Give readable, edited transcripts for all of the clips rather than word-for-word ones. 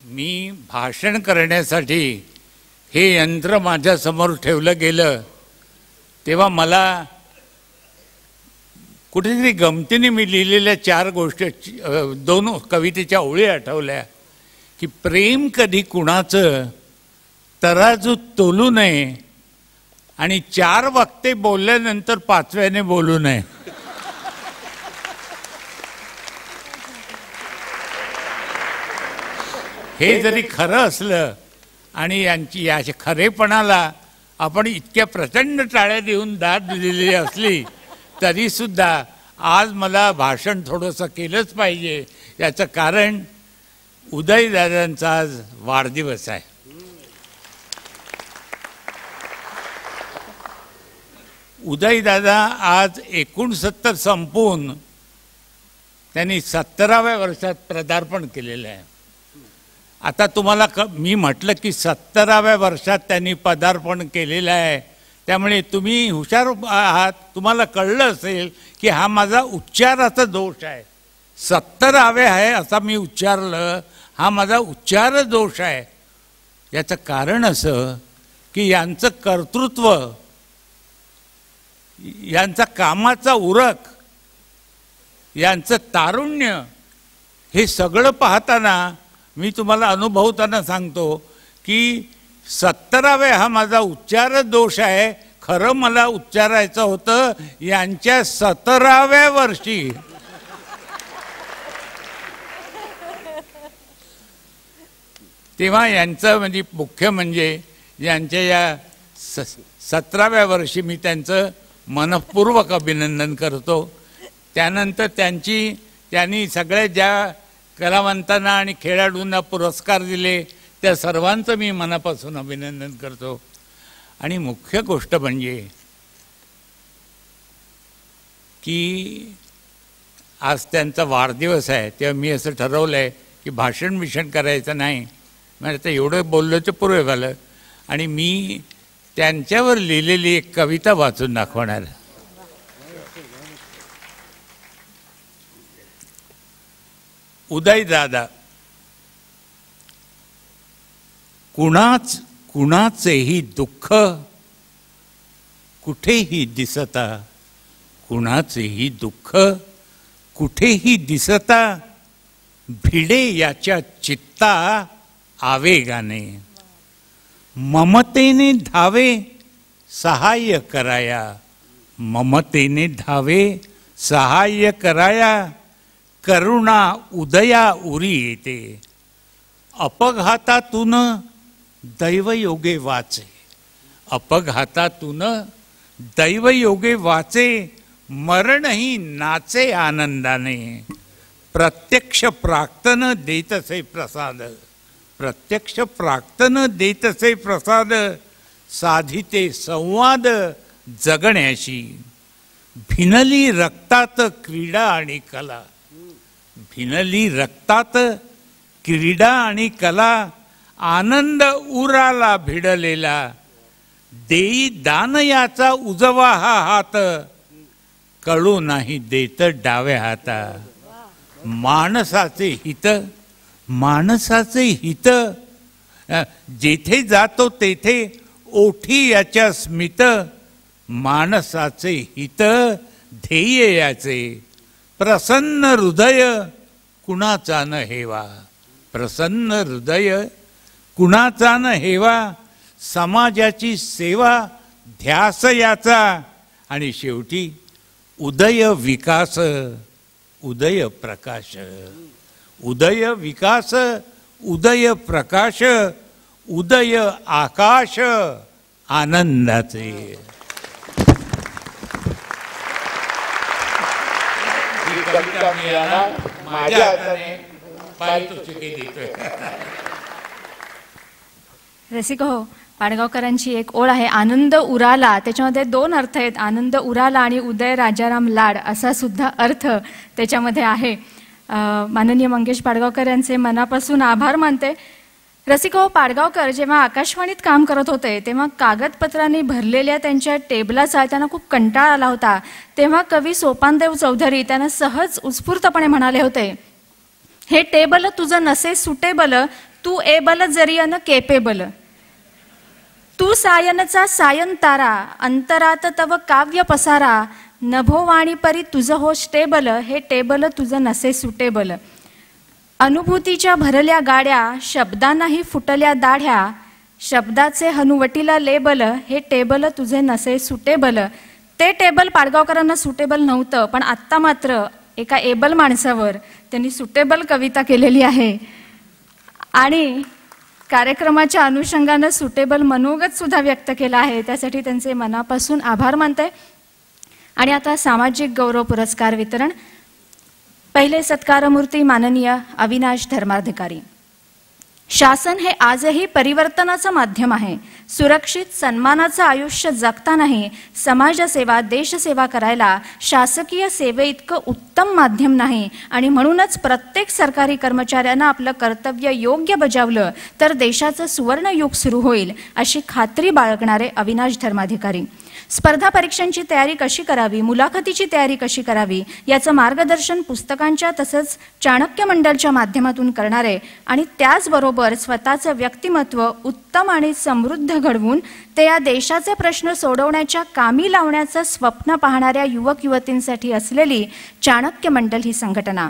मी भाषण करण्यासाठी हे यंत्र माझ्यासमोर ठेवलं गेलं तेव्हा मला कुठेतरी गमतीने मी लिहिलेल्या 4 गोष्टी 2 कवितेच्या ओळी आठवल्या की प्रेम कधी कुणाचं तराजूत तोलू नये आणि 4 वक्ते बोलल्यानंतर 5व्याने बोलू नये. हे जरी खरं असलं आणि या खरेपणाला आपण इतक्या प्रचंड टाळ्या देऊन दाद दिलेली असली तरी सुद्धा आज मला भाषण थोडंसं केलंच पाहिजे. याचं कारण उदयदादांचा आज वाढदिवस आहे. उदयदादा आज 69 संपवून त्यांनी 70व्या वर्षात पदार्पण केलेलं आहे. आता तुम्हाला मी म्हटलं की 70व्या वर्षात त्यांनी पदार्पण केलेलं आहे, त्यामुळे तुम्ही हुशार आहात. तुम्हाला कळलं असेल की हा माझा उच्चाराचा दोष आहे. 70व्या आहे असं मी उच्चारलं, हा माझा उच्चार दोष आहे. याचं कारण असं की यांचं कर्तृत्व, यांचा कामाचा उरक, यांचं तारुण्य हे सगळं पाहताना मी तुम्हाला अनुभवताना सांगतो की 70व्या हा माझा उच्चार दोष आहे. खरं मला उच्चारायचं होतं यांच्या 17व्या वर्षी. तेव्हा यांचं म्हणजे मुख्य म्हणजे यांच्या या 17व्या वर्षी मी त्यांचं मनपूर्वक अभिनंदन करतो. त्यानंतर त्यांनी सगळ्या ज्या कलावंतांना आणि खेळाडूंना पुरस्कार दिले त्या सर्वांचं मी मनापासून अभिनंदन करतो. आणि मुख्य गोष्ट म्हणजे की आज त्यांचा वाढदिवस आहे, तेव्हा मी असं ठरवलं आहे की भाषण करायचं नाही. म्हणजे आता एवढं बोललं तर पुरे झालं. आणि मी त्यांच्यावर लिहिलेली एक कविता वाचून दाखवणार. उदयदादा. कुणाचेही दुःख कुठेही दिसता, कुणाचेही दुःख कुठेही दिसता, भिडे याच्या चित्ता आवेगाने, ममतेने धावे सहाय्य कराया, ममतेने धावे सहाय्य कराया, करुणा उदया उरी येते, अपघातातून दैवयोगे वाचे, अपघातातून दैवयोगे वाचे, मरणही नाचे आनंदाने, प्रत्यक्ष प्राक्तन देतसे प्रसाद, प्रत्यक्ष प्राक्तन देतसे प्रसाद, साधिते संवाद जगण्याशी, भिनली रक्तात क्रीडा आणि कला, भिनली रक्तात क्रीडा आणि कला, आनंद उराला भिडलेला, देई दान याचा उजवा हा हात, कळू नाही देत डाव्या हाता, माणसाचे हित, माणसाचे हित, जेथे जातो तेथे ओठी याच्या स्मित, माणसाचे हित ध्येय याचे, प्रसन्न हृदय कुणाचा न हेवा, प्रसन्न हृदय कुणाचा न हेवा, समाजाची सेवा ध्यास याचा, आणि शेवटी उदय विकास, उदय प्रकाश, उदय विकास, उदय प्रकाश, उदय आकाश आनंदाचे. माझ्या हाताने पारितोषिके देतोय. रसिक हो, पाडगावकरांची एक ओळ आहे, आनंद उराला. त्याच्यामध्ये 2 अर्थ आहेत, आनंद उराला आणि उदय राजाराम लाड असा सुद्धा अर्थ त्याच्यामध्ये आहे. माननीय मंगेश पाडगावकर यांचे मनापासून आभार मानते. रसिक हो, पाडगावकर जेव्हा आकाशवाणीत काम करत होते तेव्हा कागदपत्रांनी भरलेल्या त्यांच्या टेबलाचा त्यांना खूप कंटाळा आला होता. तेव्हा कवी सोपानदेव चौधरी त्यांना सहज उत्स्फूर्तपणे म्हणाले होते, हे टेबल तुझं नसे सुटेबल, तू एबल जरियन केपेबल, तू सायनचा सायन तारा, अंतरात तव काव्य पसारा, नभोवाणी परी तुझं हो स्टेबल, हे टेबल तुझं नसे सुटेबल. अनुभूतीच्या भरल्या गाड्या, शब्दांनाही फुटल्या दाढ्या, शब्दाचे हनुवटीला लेबल, हे टेबल तुझे नसे सुटेबल. ते टेबल पाडगावकरांना सुटेबल नव्हतं, पण आत्ता मात्र एका एबल माणसावर त्यांनी सुटेबल कविता केलेली आहे आणि कार्यक्रमाच्या अनुषंगानं सुटेबल मनोगत सुद्धा व्यक्त केला आहे. त्यासाठी त्यांचे मनापासून आभार मानते. आणि आता सामाजिक गौरव पुरस्कार वितरण. पहिले सत्कारमूर्ती माननीय अविनाश धर्माधिकारी. शासन हे आजही परिवर्तनाचं माध्यम आहे. सुरक्षित सन्मानाचं आयुष्य जगतानाही समाजसेवा देशसेवा करायला शासकीय सेवेइतकं उत्तम माध्यम नाही आणि म्हणूनच प्रत्येक सरकारी कर्मचाऱ्यांना आपलं कर्तव्य योग्य बजावलं तर देशाचं सुवर्णयुग सुरू होईल अशी खात्री बाळगणारे अविनाश धर्माधिकारी. स्पर्धा परीक्षांची तयारी कशी करावी, मुलाखतीची तयारी कशी करावी याचं मार्गदर्शन पुस्तकांच्या तसंच चाणक्य मंडलच्या माध्यमातून करणारे आणि त्याचबरोबर स्वतःचं व्यक्तिमत्व उत्तम आणि समृद्ध घडवून ते या देशाचे प्रश्न सोडवण्याच्या कामी लावण्याचं स्वप्न पाहणाऱ्या युवक युवतींसाठी असलेली चाणक्य मंडल ही संघटना.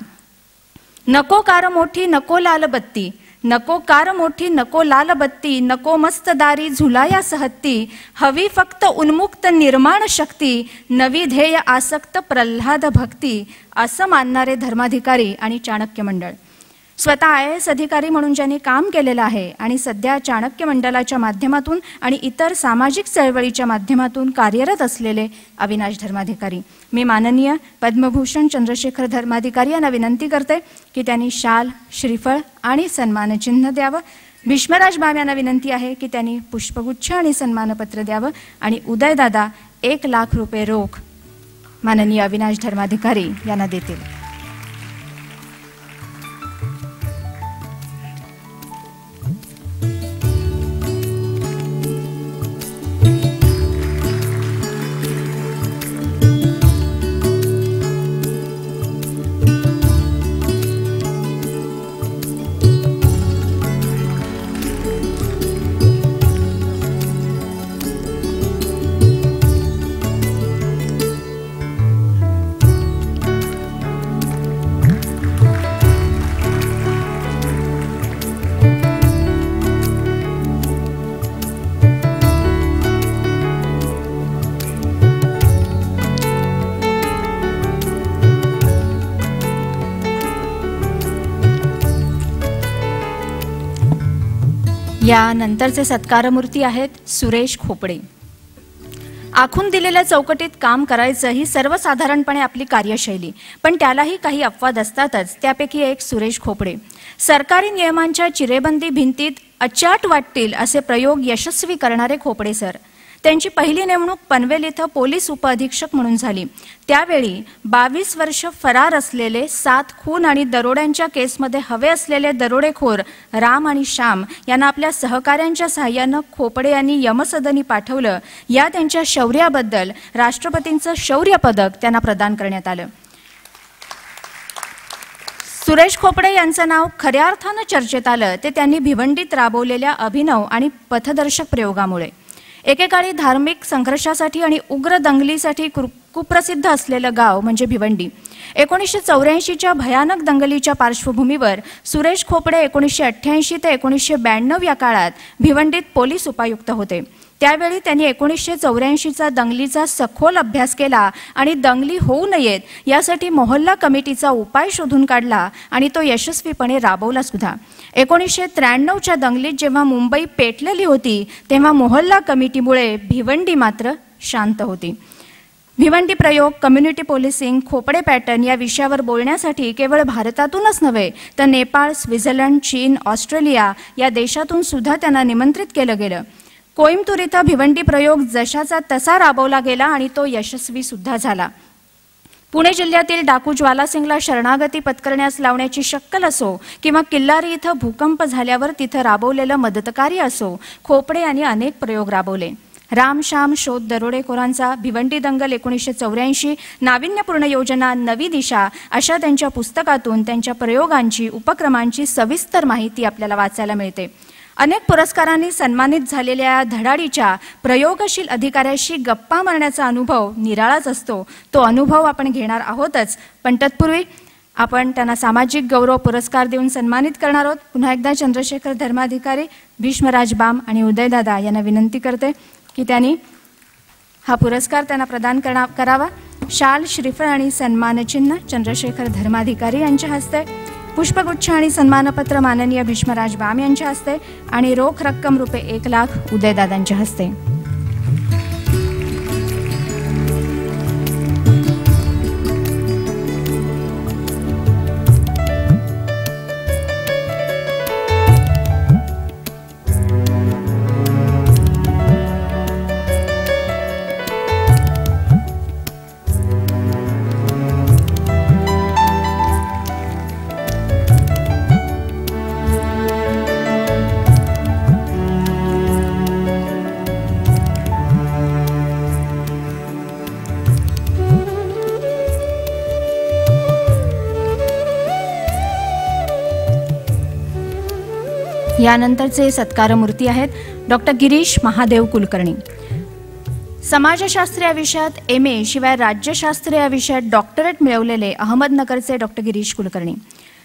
नको कार मोठी नको लाल बत्ती, नको कार मोठी नको लाल बत्ती, नको मस्त दारी झुलाया सहत्ती, हवी फक्त उन्मुक्त निर्माण शक्ती, नवी ध्येय आसक्त प्रल्हाद भक्ती, असं मानणारे धर्माधिकारी आणि चाणक्य मंडळ. स्वतः IAS अधिकारी म्हणून ज्यांनी काम केलेलं आहे आणि सध्या चाणक्य मंडलाच्या माध्यमातून आणि इतर सामाजिक चळवळीच्या माध्यमातून कार्यरत असलेले अविनाश धर्माधिकारी. मी माननीय पद्मभूषण चंद्रशेखर धर्माधिकारी यांना विनंती करते की त्यांनी शाल, श्रीफळ आणि सन्मानचिन्ह द्यावं. भीष्मराज बाम यांना विनंती आहे की त्यांनी पुष्पगुच्छ आणि सन्मानपत्र द्यावं. आणि उदयदादा 1 लाख रुपये रोख माननीय अविनाश धर्माधिकारी यांना देतील. या नंतरचे सत्कारमूर्ती आहेत सुरेश खोपडे. आखून दिलेल्या चौकटीत काम करायचं ही सर्वसाधारणपणे आपली कार्यशैली, पण त्यालाही काही अपवाद असतातच. त्यापैकी एक सुरेश खोपडे. सरकारी नियमांच्या चिरेबंदी भिंतीत अचाट वाटतील असे प्रयोग यशस्वी करणारे खोपडे सर. त्यांची पहिली नेमणूक पनवेल इथं पोलीस उपअधीक्षक म्हणून झाली. त्यावेळी 22 वर्ष फरार असलेले 7 खून आणि दरोड्यांच्या केसमध्ये हवे असलेले दरोडेखोर राम आणि श्याम यांना आपल्या सहकाऱ्यांच्या सहाय्यानं खोपडे यांनी यमसदनी पाठवलं. या त्यांच्या शौर्याबद्दल राष्ट्रपतींचं शौर्य पदक त्यांना प्रदान करण्यात आलं. सुरेश खोपडे यांचं नाव खऱ्या अर्थानं चर्चेत आलं ते त्यांनी भिवंडीत राबवलेल्या अभिनव आणि पथदर्शक प्रयोगामुळे. एकेकाळी धार्मिक संघर्षासाठी आणि उग्र दंगलीसाठी कुप्रसिद्ध असलेलं गाव म्हणजे भिवंडी. 1984च्या भयानक दंगलीच्या पार्श्वभूमीवर सुरेश खोपडे 1988 ते 1992 या काळात भिवंडीत पोलीस उपायुक्त होते. त्यावेळी त्यांनी 1984चा दंगलीचा सखोल अभ्यास केला आणि दंगली होऊ नयेत यासाठी मोहल्ला कमिटीचा उपाय शोधून काढला आणि तो यशस्वीपणे राबवला सुद्धा. 1993च्या दंगलीत जेव्हा मुंबई पेटलेली होती तेव्हा मोहल्ला कमिटीमुळे भिवंडी मात्र शांत होती. भिवंडी प्रयोग, कम्युनिटी पोलिसिंग, खोपडे पॅटर्न या विषयावर बोलण्यासाठी केवळ भारतातूनच नव्हे तर नेपाळ, स्वित्झर्लंड, चीन, ऑस्ट्रेलिया या देशातून सुद्धा त्यांना निमंत्रित केलं गेलं. कोइंबतूर इथं भिवंडी प्रयोग जशाचा तसा राबवला गेला आणि तो यशस्वी सुद्धा झाला. पुणे जिल्ह्यातील डाकू ज्वालासिंगला शरणागती पत्करण्यास लावण्याची शक्कल असो किंवा किल्लारी इथं भूकंप झाल्यावर तिथं राबवलेलं मदतकार्य असो, खोपडे यांनी अनेक प्रयोग राबवले. राम श्याम शोध दरोडेखोरांचा, भिवंडी दंगल 1984, नाविन्यपूर्ण योजना, नवी दिशा अशा त्यांच्या पुस्तकातून त्यांच्या प्रयोगांची, उपक्रमांची सविस्तर माहिती आपल्याला वाचायला मिळते. अनेक पुरस्कारांनी सन्मानित झालेल्या धडाडीच्या प्रयोगशील अधिकाऱ्याशी गप्पा मारण्याचा अनुभव निराळाच असतो. तो अनुभव आपण घेणार आहोतच, पण तत्पूर्वी आपण त्यांना सामाजिक गौरव पुरस्कार देऊन सन्मानित करणार आहोत. पुन्हा एकदा चंद्रशेखर धर्माधिकारी, भीष्मराज बाम आणि उदयदादा यांना विनंती करते की त्यांनी हा पुरस्कार त्यांना प्रदान करावा. शाल, श्रीफळ आणि सन्मानचिन्ह चंद्रशेखर धर्माधिकारी यांच्या हस्ते, पुष्पगुच्छ आणि सन्मानपत्र माननीय भीष्मराज बाम यांच्या हस्ते आणि रोख रक्कम ₹1,00,000 उदयदादांच्या हस्ते. यानंतरचे सत्कारमूर्ती आहेत डॉक्टर गिरीश महादेव कुलकर्णी. समाजशास्त्र या विषयात MA शिवाय राज्यशास्त्र या विषयात डॉक्टरेट मिळवलेले अहमदनगरचे डॉक्टर गिरीश कुलकर्णी.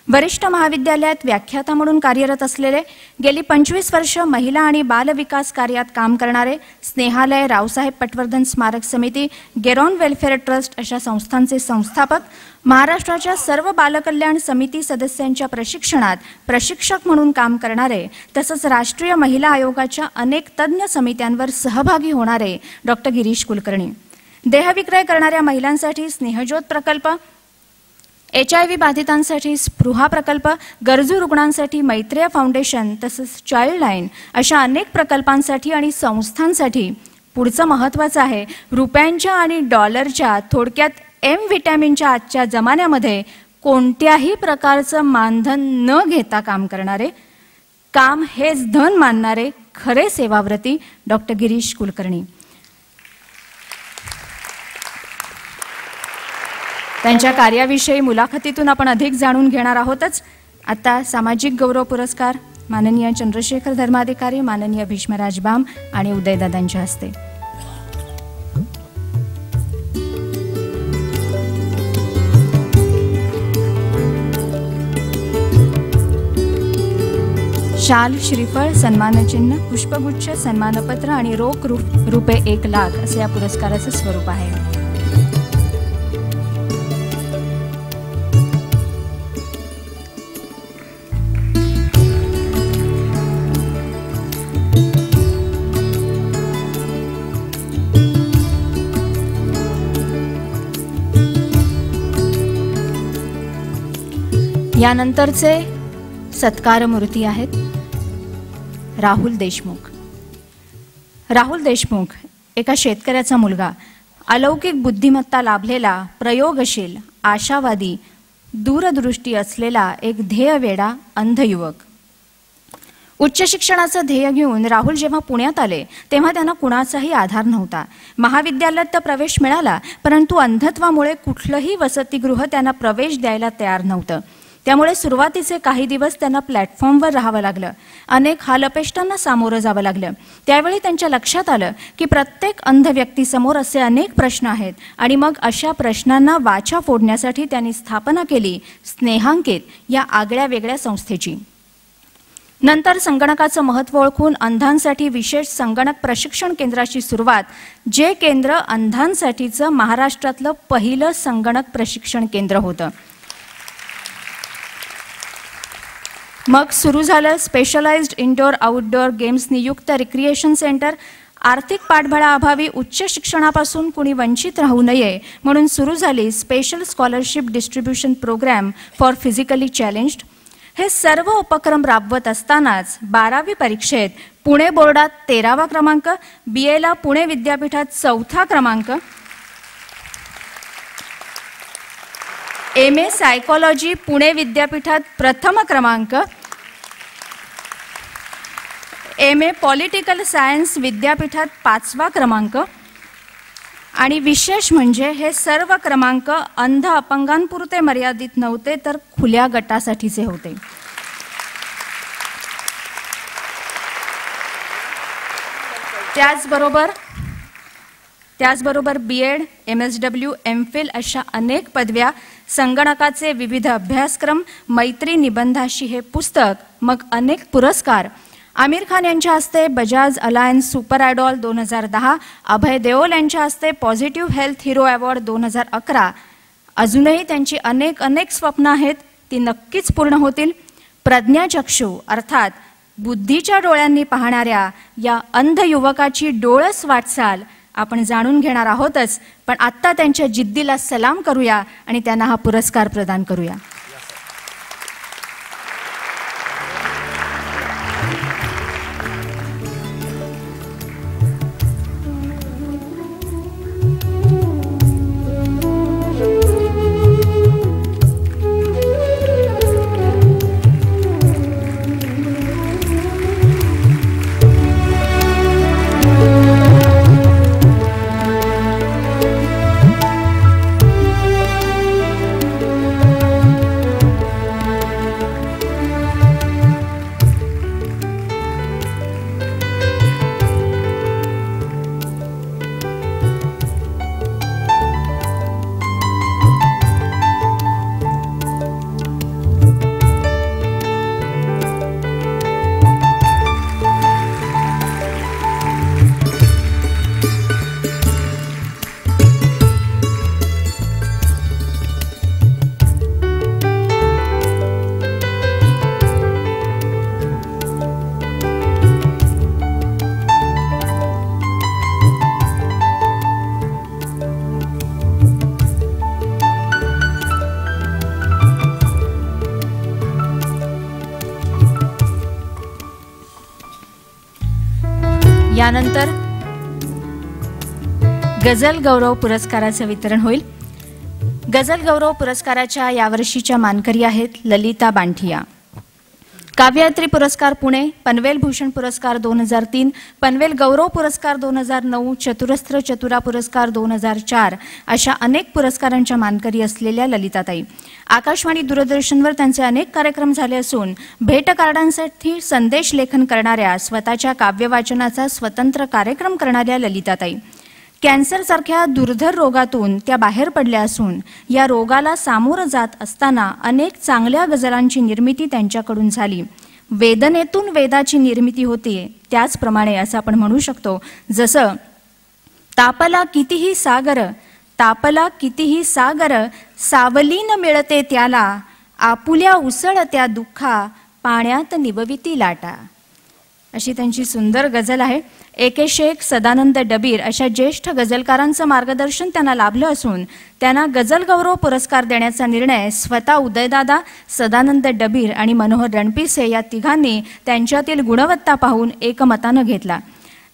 वरिष्ठ महाविद्यालयात व्याख्याता म्हणून कार्यरत असलेले, गेली 25 वर्ष महिला आणि बालविकास कार्यात काम करणारे, स्नेहालय, रावसाहेब पटवर्धन स्मारक समिती, गेरॉन वेलफेअर ट्रस्ट अशा संस्थांचे संस्थापक, महाराष्ट्राच्या सर्व बालकल्याण समिती सदस्यांच्या प्रशिक्षणात प्रशिक्षक म्हणून काम करणारे, तसंच राष्ट्रीय महिला आयोगाच्या अनेक तज्ज्ञ समित्यांवर सहभागी होणारे डॉक्टर गिरीश कुलकर्णी. देहविक्रय करणाऱ्या महिलांसाठी स्नेहज्योत प्रकल्प, HIV बाधितांसाठी स्पृहा प्रकल्प, गरजू रुग्णांसाठी मैत्रेय फाउंडेशन तसंच चाइल्डलाईन अशा अनेक प्रकल्पांसाठी आणि संस्थांसाठी, पुढचं महत्त्वाचं आहे, रुपयांच्या आणि डॉलरच्या, थोडक्यात M व्हिटॅमिनच्या आजच्या जमान्यामध्ये कोणत्याही प्रकारचं मानधन न घेता काम करणारे, काम हेच धन मानणारे खरे सेवाव्रती डॉक्टर गिरीश कुलकर्णी. त्यांच्या कार्याविषयी मुलाखतीतून आपण अधिक जाणून घेणार आहोतच. आता सामाजिक गौरव पुरस्कार माननीय चंद्रशेखर धर्माधिकारी, माननीय भीष्मराज बाम आणि उदयदादांच्या हस्ते. शाल, श्रीफळ, सन्मानचिन्ह, पुष्पगुच्छ, सन्मानपत्र आणि रोख ₹1,00,000 असे या पुरस्काराचं स्वरूप आहे. यानंतरचे सत्कारमूर्ती आहेत राहुल देशमुख. राहुल देशमुख एका शेतकऱ्याचा मुलगा, अलौकिक बुद्धिमत्ता लाभलेला, प्रयोगशील, आशावादी, दूरदृष्टी असलेला एक ध्येयवेडा अंध युवक. उच्च शिक्षणाचं ध्येय घेऊन राहुल जेव्हा पुण्यात आले तेव्हा त्यांना कुणाचाही आधार नव्हता. महाविद्यालयात तर प्रवेश मिळाला, परंतु अंधत्वामुळे कुठलंही वसतिगृह त्यांना प्रवेश द्यायला तयार नव्हतं. त्यामुळे सुरुवातीचे काही दिवस त्यांना प्लॅटफॉर्मवर राहावं लागलं, अनेक हालअपेष्टांना सामोरं जावं लागलं. त्यावेळी त्यांच्या लक्षात आलं की प्रत्येक अंध व्यक्तीसमोर असे अनेक प्रश्न आहेत आणि मग अशा प्रश्नांना वाचा फोडण्यासाठी त्यांनी स्थापना केली स्नेहांकित या आगळ्या वेगळ्या संस्थेची. नंतर संगणकाचं महत्त्व ओळखून अंधांसाठी विशेष संगणक प्रशिक्षण केंद्राची सुरुवात, जे केंद्र अंधांसाठीचं महाराष्ट्रातलं पहिलं संगणक प्रशिक्षण केंद्र होतं. मग सुरू झालं स्पेशलाइज्ड इंडोर आउटडोअर गेम्स नियुक्त रिक्रिएशन सेंटर. आर्थिक पाठबळाअभावी उच्च शिक्षणापासून कुणी वंचित राहू नये म्हणून सुरू झाली special scholarship distribution program for physically challenged. हे सर्व उपक्रम राबवत असतानाच 12वी परीक्षेत पुणे बोर्डात 13वा क्रमांक, BAला पुणे विद्यापीठात 4था क्रमांक, MA सायकॉलॉजी पुणे विद्यापीठात 1मा क्रमांक, MA पॉलिटिकल सायन्स विद्यापीठात 5वा क्रमांक आणि विशेष म्हणजे हे सर्व क्रमांक अंध अपंगांपुरते मर्यादित नव्हते तर खुल्या गटासाठीचे होते. त्याचबरोबर BEd, MSW, MPhil अशा अनेक पदव्या, संगणकाचे विविध अभ्यासक्रम, मैत्री निबंधाशी हे पुस्तक, मग अनेक पुरस्कार. आमिर खान यांच्या हस्ते Bajaj alliance super idol 2010, Abhay Deol यांच्या हस्ते पॉझिटिव्ह हेल्थ हिरो अवॉर्ड 2011. अजूनही त्यांची अनेक स्वप्न आहेत, ती नक्कीच पूर्ण होतील. प्रज्ञाचक्षू अर्थात बुद्धीच्या डोळ्यांनी पाहणाऱ्या या अंध युवकाची डोळस वाटचाल आपण जाणून घेणार आहोतच, पण आत्ता त्यांच्या जिद्दीला सलाम करूया आणि त्यांना हा पुरस्कार प्रदान करूया. यानंतर गझल गौरव पुरस्काराचं वितरण होईल. गझल गौरव पुरस्काराच्या यावर्षीच्या मानकरी आहेत ललिता बांठिया. काव्ययात्री पुरस्कार पुणे, पनवेल भूषण पुरस्कार 2003, पनवेल गौरव पुरस्कार 2009, चतुरस्त्र चतुरा पुरस्कार 2004 अशा अनेक पुरस्कारांच्या मानकरी असलेल्या ललिताताई. आकाशवाणी दूरदर्शनवर त्यांचे अनेक कार्यक्रम झाले असून भेट कार्डांसाठी संदेश लेखन करणाऱ्या, स्वतःच्या काव्यवाचनाचा स्वतंत्र कार्यक्रम करणाऱ्या ललिताताई. कॅन्सरसारख्या दुर्धर रोगातून त्या बाहेर पडल्या असून या रोगाला सामोरं जात असताना अनेक चांगल्या गझलांची निर्मिती त्यांच्याकडून झाली. वेदनेतून वेदाची निर्मिती होते त्याचप्रमाणे असं आपण म्हणू शकतो, जसं तापला कितीही सागर सावली न मिळते त्याला, आपुल्या उसळत्या दुःखा पाण्यात निवविती लाटा. अशी त्यांची सुंदर गझल आहे. AK शेख, सदानंद डबीर अशा ज्येष्ठ गझलकारांचं मार्गदर्शन त्यांना लाभलं असून त्यांना गझल गौरव पुरस्कार देण्याचा निर्णय स्वतः उदयदादा, सदानंद डबीर आणि मनोहर रणपिसे या तिघांनी त्यांच्यातील गुणवत्ता पाहून एकमतानं घेतला.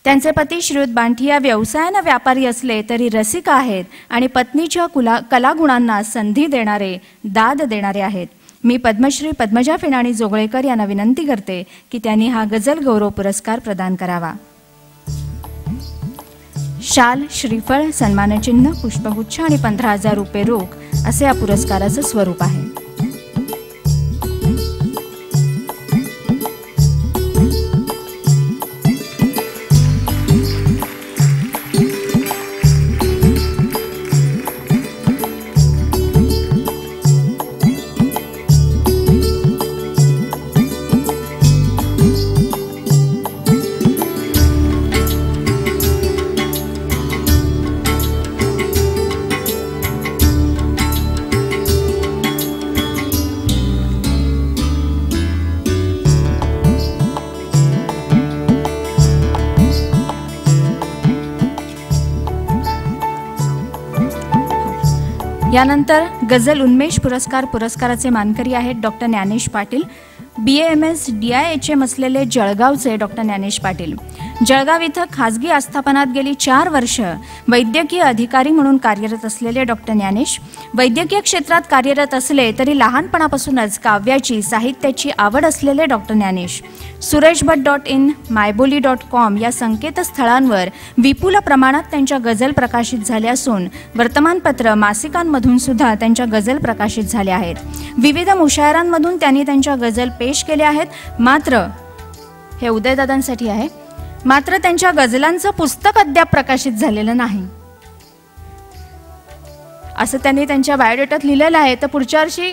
त्यांचे पती श्रीयुत बांठिया व्यवसायानं व्यापारी असले तरी रसिक आहेत आणि पत्नीच्या कलागुणांना संधी देणारे, दाद देणारे आहेत. मी पद्मश्री पद्मजा फेणाणी जोगळेकर यांना विनंती करते की त्यांनी हा गझल गौरव पुरस्कार प्रदान करावा. शाल, श्रीफळ, सन्मानचिन्ह, पुष्पगुच्छ आणि 15,000 रुपये रोख असे या पुरस्काराचं स्वरूप आहे. यानंतर गझल उन्मेष पुरस्काराचे मानकरी आहेत doctor Dnyanesh Patil. BAMS DIHM असलेले जळगावचे डॉक्टर ज्ञानेश पाटील. जळगाव इथं खाजगी आस्थापनात गेली 4 वर्ष वैद्यकीय अधिकारी म्हणून कार्यरत असलेले डॉक्टर ज्ञानेश वैद्यकीय क्षेत्रात कार्यरत असले तरी लहानपणापासूनच काव्याची साहित्याची आवड असलेले डॉक्टर ज्ञानेश sureshbhat.in, myboli.com या संकेतस्थळांवर विपुल प्रमाणात त्यांच्या गझल प्रकाशित झाल्या असून वर्तमानपत्र मासिकांमधून सुद्धा त्यांच्या गझल प्रकाशित झाल्या आहेत. विविध मुशायरांमधून त्यांनी त्यांच्या गझल पेश केल्या आहेत. मात्र हे उदयदादांसाठी आहे. मात्र त्यांच्या गझलांचं पुस्तक अद्याप प्रकाशित झालेलं नाही असं त्यांनी त्यांच्या बायोडेटात लिहिलेलं आहे. तर पुढच्या वर्षी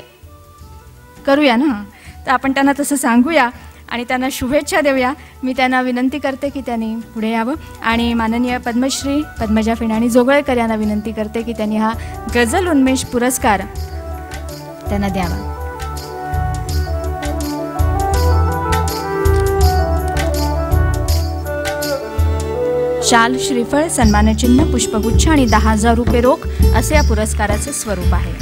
करूया ना, तर आपण त्यांना तसं सांगूया आणि त्यांना शुभेच्छा देऊया. मी त्यांना विनंती करते की त्यांनी पुढे यावं आणि माननीय पद्मश्री पद्मजा फेणाणी जोगळेकर यांना विनंती करते की त्यांनी हा गझल उन्मेष पुरस्कार त्यांना द्यावा. शाल, श्रीफळ, सन्मानचिन्ह, पुष्पगुच्छ आणि 10,000 रुपये रोख असे या पुरस्काराचे स्वरूप आहे.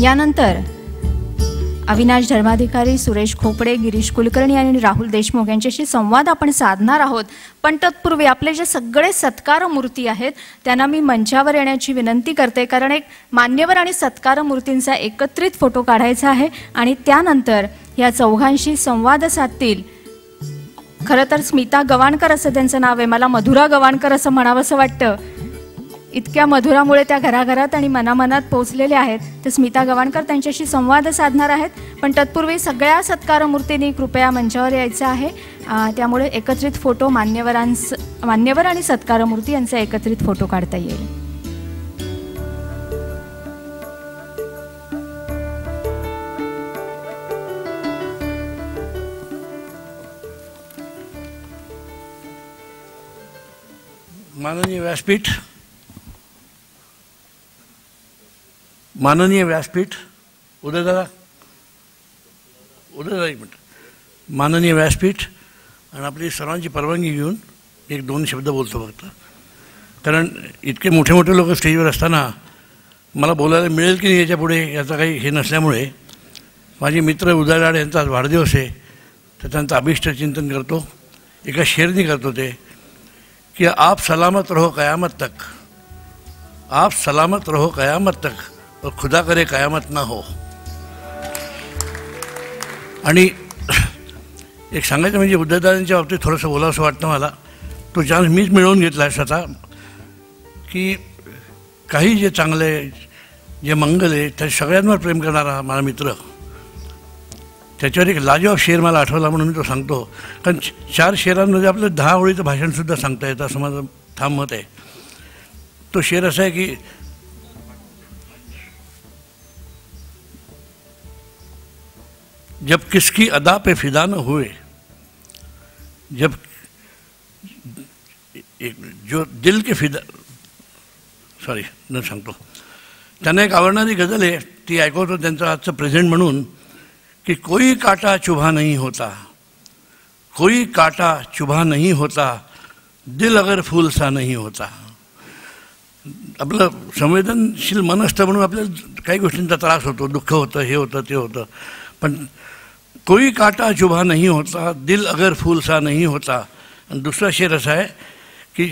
यानंतर अविनाश धर्माधिकारी, सुरेश खोपडे, गिरीश कुलकर्णी आणि राहुल देशमुख यांच्याशी संवाद आपण साधणार आहोत. पण तत्पूर्वी आपले जे सगळे सत्कार मूर्ती आहेत त्यांना मी मंचावर येण्याची विनंती करते, कारण एक मान्यवर आणि सत्कार मूर्तींचा एकत्रित फोटो काढायचा आहे आणि त्यानंतर या चौघांशी संवाद साधतील. खरं तर स्मिता गवाणकर असं त्यांचं नाव आहे, मला मधुरा गवाणकर असं म्हणावंसं वाटतं. इतक्या मधुरामुळे त्या घराघरात आणि मनामनात पोहोचलेले आहेत. तर स्मिता गवाणकर त्यांच्याशी संवाद साधणार आहेत. पण तत्पूर्वी सगळ्या सत्कार मूर्तींनी कृपया मंचावर यायचं आहे. त्यामुळे एकत्रित फोटो मान्यवर आणि सत्कार मूर्ती यांचा एकत्रित फोटो काढता येईल. माननीय व्यासपीठ उदयदादा एक मिनिट. माननीय व्यासपीठ आणि आपली सर्वांची परवानगी घेऊन 1-2 शब्द बोलतो फक्त, कारण इतके मोठे मोठे लोक स्टेजवर असताना मला बोलायला मिळेल की नाही याच्या पुढे याचा काही हे नसल्यामुळे माझे मित्र उदय लाड यांचा आज वाढदिवस आहे, तर त्यांचं अभिष्ट चिंतन करतो. एका शेरनी करतो ते कि आप सलामत रहो क़यामत तक, आप सलामत रहो क़यामत तक और खुदा करे क़यामत ना हो. आणि एक सांगायचं म्हणजे उदयदादांच्या बाबतीत थोडंसं बोलावंसं वाटतं मला. तो चान्स मीच मिळवून घेतला आहे स्वतः, की काही जे चांगलं आहे, जे मंगल आहे, त्या सगळ्यांवर प्रेम करणारा माझा मित्र, त्याच्यावर एक लाजवाब शेर मला आठवला म्हणून मी तो सांगतो. कारण 4 शेरांमध्ये आपलं 10 ओळीचं भाषणसुद्धा सांगता येतं असं माझं ठाम मत आहे. तो शेर असा आहे की जब किसकी अदा पे फिदा न हुए, जब जो दिल के फिदा, सॉरी न सांगतो. त्यांना एक आवडणारी गझल आहे, ती ऐकवतो त्यांचं आजचं प्रेझेंट म्हणून, कि कोई काटा चुभा नहीं होता, कोई काटा चुभा नहीं होता, दिल अगर फूल सा नहीं होता. आपलं संवेदनशील मन असतं म्हणून आपल्याला काही गोष्टींचा त्रास होतो, दुःख होतं, हे होतं, ते होतं. पण कोई काटा चुभा नहीं होता, दिल अगर फूल सा नहीं होता. आणि दुसरा शेर असा आहे की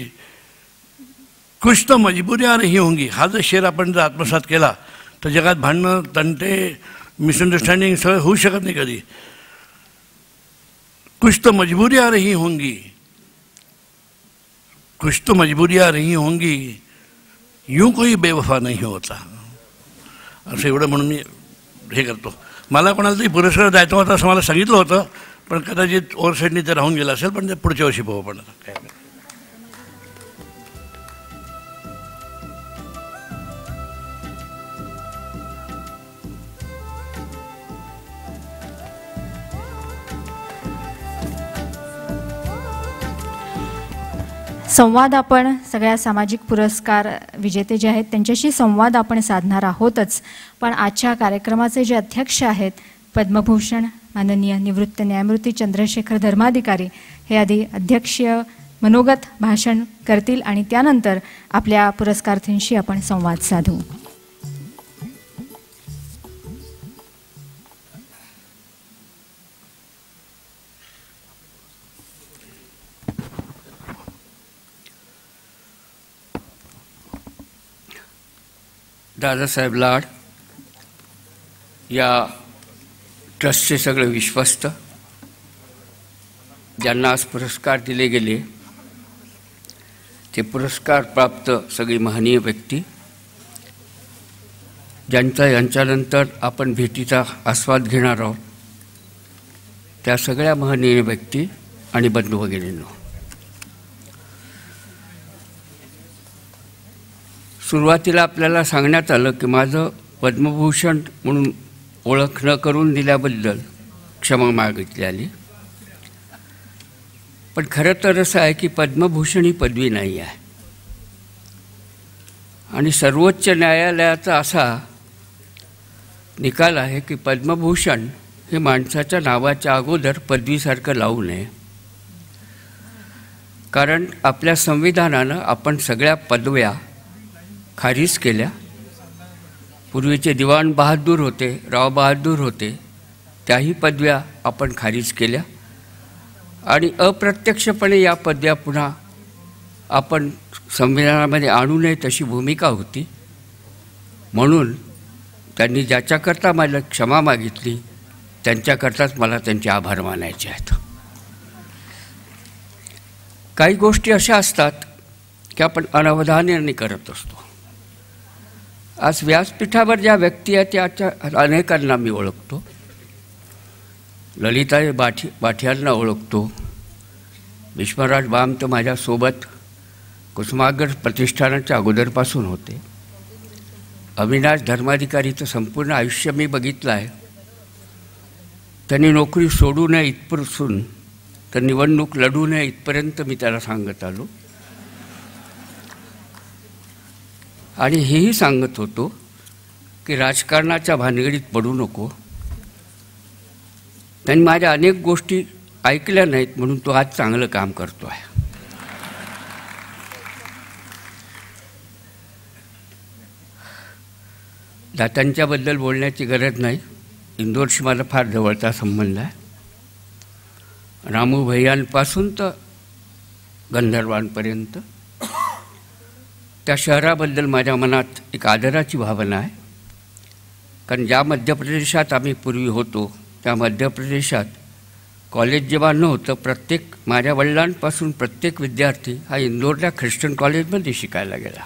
कुछ तो मजबुरियाँ रही होंगी. हा जर शेर आपण जर आत्मसात केला तर जगात भांडणं, तंटे, मिसअंडरस्टँडिंग सगळं होऊ शकत नाही कधी. कुछ तो मजबूरियाँ रही होंगी, कुछ तो मजबूरियाँ रही होंगी, यूं कोई बेवफा नहीं होता. असं एवढं म्हणून मी हे करतो. मला कोणाला तरी पुरस्कार द्यायचा होता असं मला सांगितलं होतं, पण कदाचित ओव्हरसाईडनी ते राहून गेलं असेल, पण ते पुढच्या वर्षी पाहू. पण काय संवाद आपण सगळ्या सामाजिक पुरस्कार विजेते जे आहेत त्यांच्याशी संवाद आपण साधणार आहोतच. पण आजच्या कार्यक्रमाचे जे अध्यक्ष आहेत पद्मभूषण माननीय निवृत्त न्यायमूर्ती चंद्रशेखर धर्माधिकारी हे आधी अध्यक्षीय मनोगत भाषण करतील आणि त्यानंतर आपल्या पुरस्कारार्थींशी आपण संवाद साधू. दादासाहेब लाड या ट्रस्टचे सगळे विश्वस्त, ज्यांना आज पुरस्कार दिले गेले, ते पुरस्कार प्राप्त सगळी महनीय व्यक्ती, यांच्यानंतर आपण भेटीचा आस्वाद घेणार आहोत, त्या सगळ्या महनीय व्यक्ती आणि बंधू भगिनींनो, सुरुवातीला आपल्याला सांगण्यात आलं की माझं पद्मभूषण म्हणून ओळख न करून दिल्याबद्दल क्षमा मागितली आली. पण खरं तर असं आहे की पद्मभूषण ही पदवी नाही आहे आणि सर्वोच्च न्यायालयाचा असा निकाल आहे की पद्मभूषण हे माणसाच्या नावाच्या अगोदर पदवीसारखं लावू नये. कारण आपल्या संविधानानं आपण सगळ्या पदव्या खारीज केल्या. पूर्वीचे दिवाण बहादूर होते, राव बहादूर होते, त्याही पदव्या आपण खारीज केल्या आणि अप्रत्यक्षपणे या पदव्या पुन्हा आपण संविधानामध्ये आणू नये तशी भूमिका होती. म्हणून त्यांनी ज्याच्याकरता मला क्षमा मागितली त्यांच्याकरताच मला त्यांचे आभार मानायचे आहेत. काही गोष्टी अशा असतात की आपण अनवधानाने करत असतो. आज व्यासपीठावर ज्या व्यक्ती आहेत त्याच्या अनेकांना मी ओळखतो. ललिताई बाठियांना ओळखतो. विश्वराज बाम तर माझ्यासोबत कुसुमाग्रज प्रतिष्ठानाच्या अगोदरपासून होते. अविनाश धर्माधिकारीचं संपूर्ण आयुष्य मी बघितलं आहे. त्यांनी नोकरी सोडू नये इथपासून तर निवडणूक लढू नये इथपर्यंत मी त्याला सांगत आलो आणि हेही सांगत होतो की राजकारणाच्या भानगडीत पडू नको. त्यांनी माझ्या अनेक गोष्टी ऐकल्या नाहीत म्हणून तो आज चांगलं काम करतो आहे. दातांच्याबद्दल बोलण्याची गरज नाही. इंदोरशी मला फार जवळचा संबंध आहे. रामू भैयांपासून तर गंधर्वांपर्यंत त्या शहराबद्दल माझ्या मनात एक आदराची भावना आहे. कारण ज्या मध्य प्रदेशात आम्ही पूर्वी होतो त्या मध्य प्रदेशात कॉलेज जेव्हा नव्हतं, प्रत्येक माझ्या वडिलांपासून प्रत्येक विद्यार्थी हा इंदोरच्या ख्रिश्चन कॉलेजमध्ये शिकायला गेला.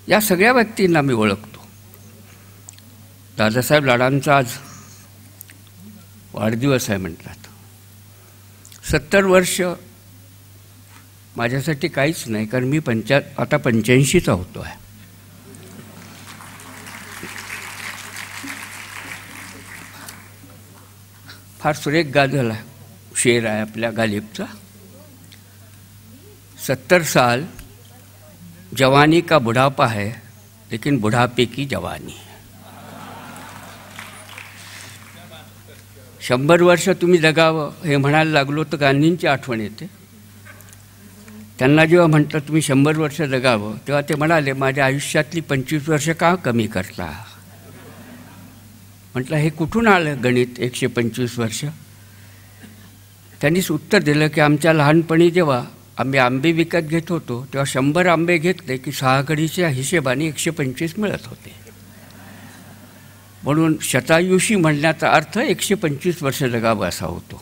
या सगळ्या व्यक्तींना मी ओळखतो. दादासाहेब लाडांचा आज वाढदिवस आहे म्हणतात. 70 वर्ष माझ्यासाठी काहीच नाही, कारण मी आता 85चा होतो आहे. फार सुरेख गाजल शेर आहे आपल्या गालिबचा. 70 साल जवानी का बुढ़ापा है लेकिन बुढ़ापे की जवानी. 100 वर्ष तुम्ही जगावं हे म्हणायला लागलो तर गांधींची आठवण येते. त्यांना जेव्हा म्हटलं तुम्ही 100 वर्ष जगावं तेव्हा ते म्हणाले माझ्या आयुष्यातली 25 वर्ष का कमी करता. म्हटलं हे कुठून आलं गणित 125 वर्ष. त्यांनीच उत्तर दिलं की आमच्या लहानपणी जेव्हा आम्ही आंबे विकत घेत होतो तेव्हा 100 आंबे घेतले की 6 घडीच्या हिशेबाने 125 मिळत होते. म्हणून शतायुषी म्हणण्याचा अर्थ 125 वर्ष जगावं असा होतो.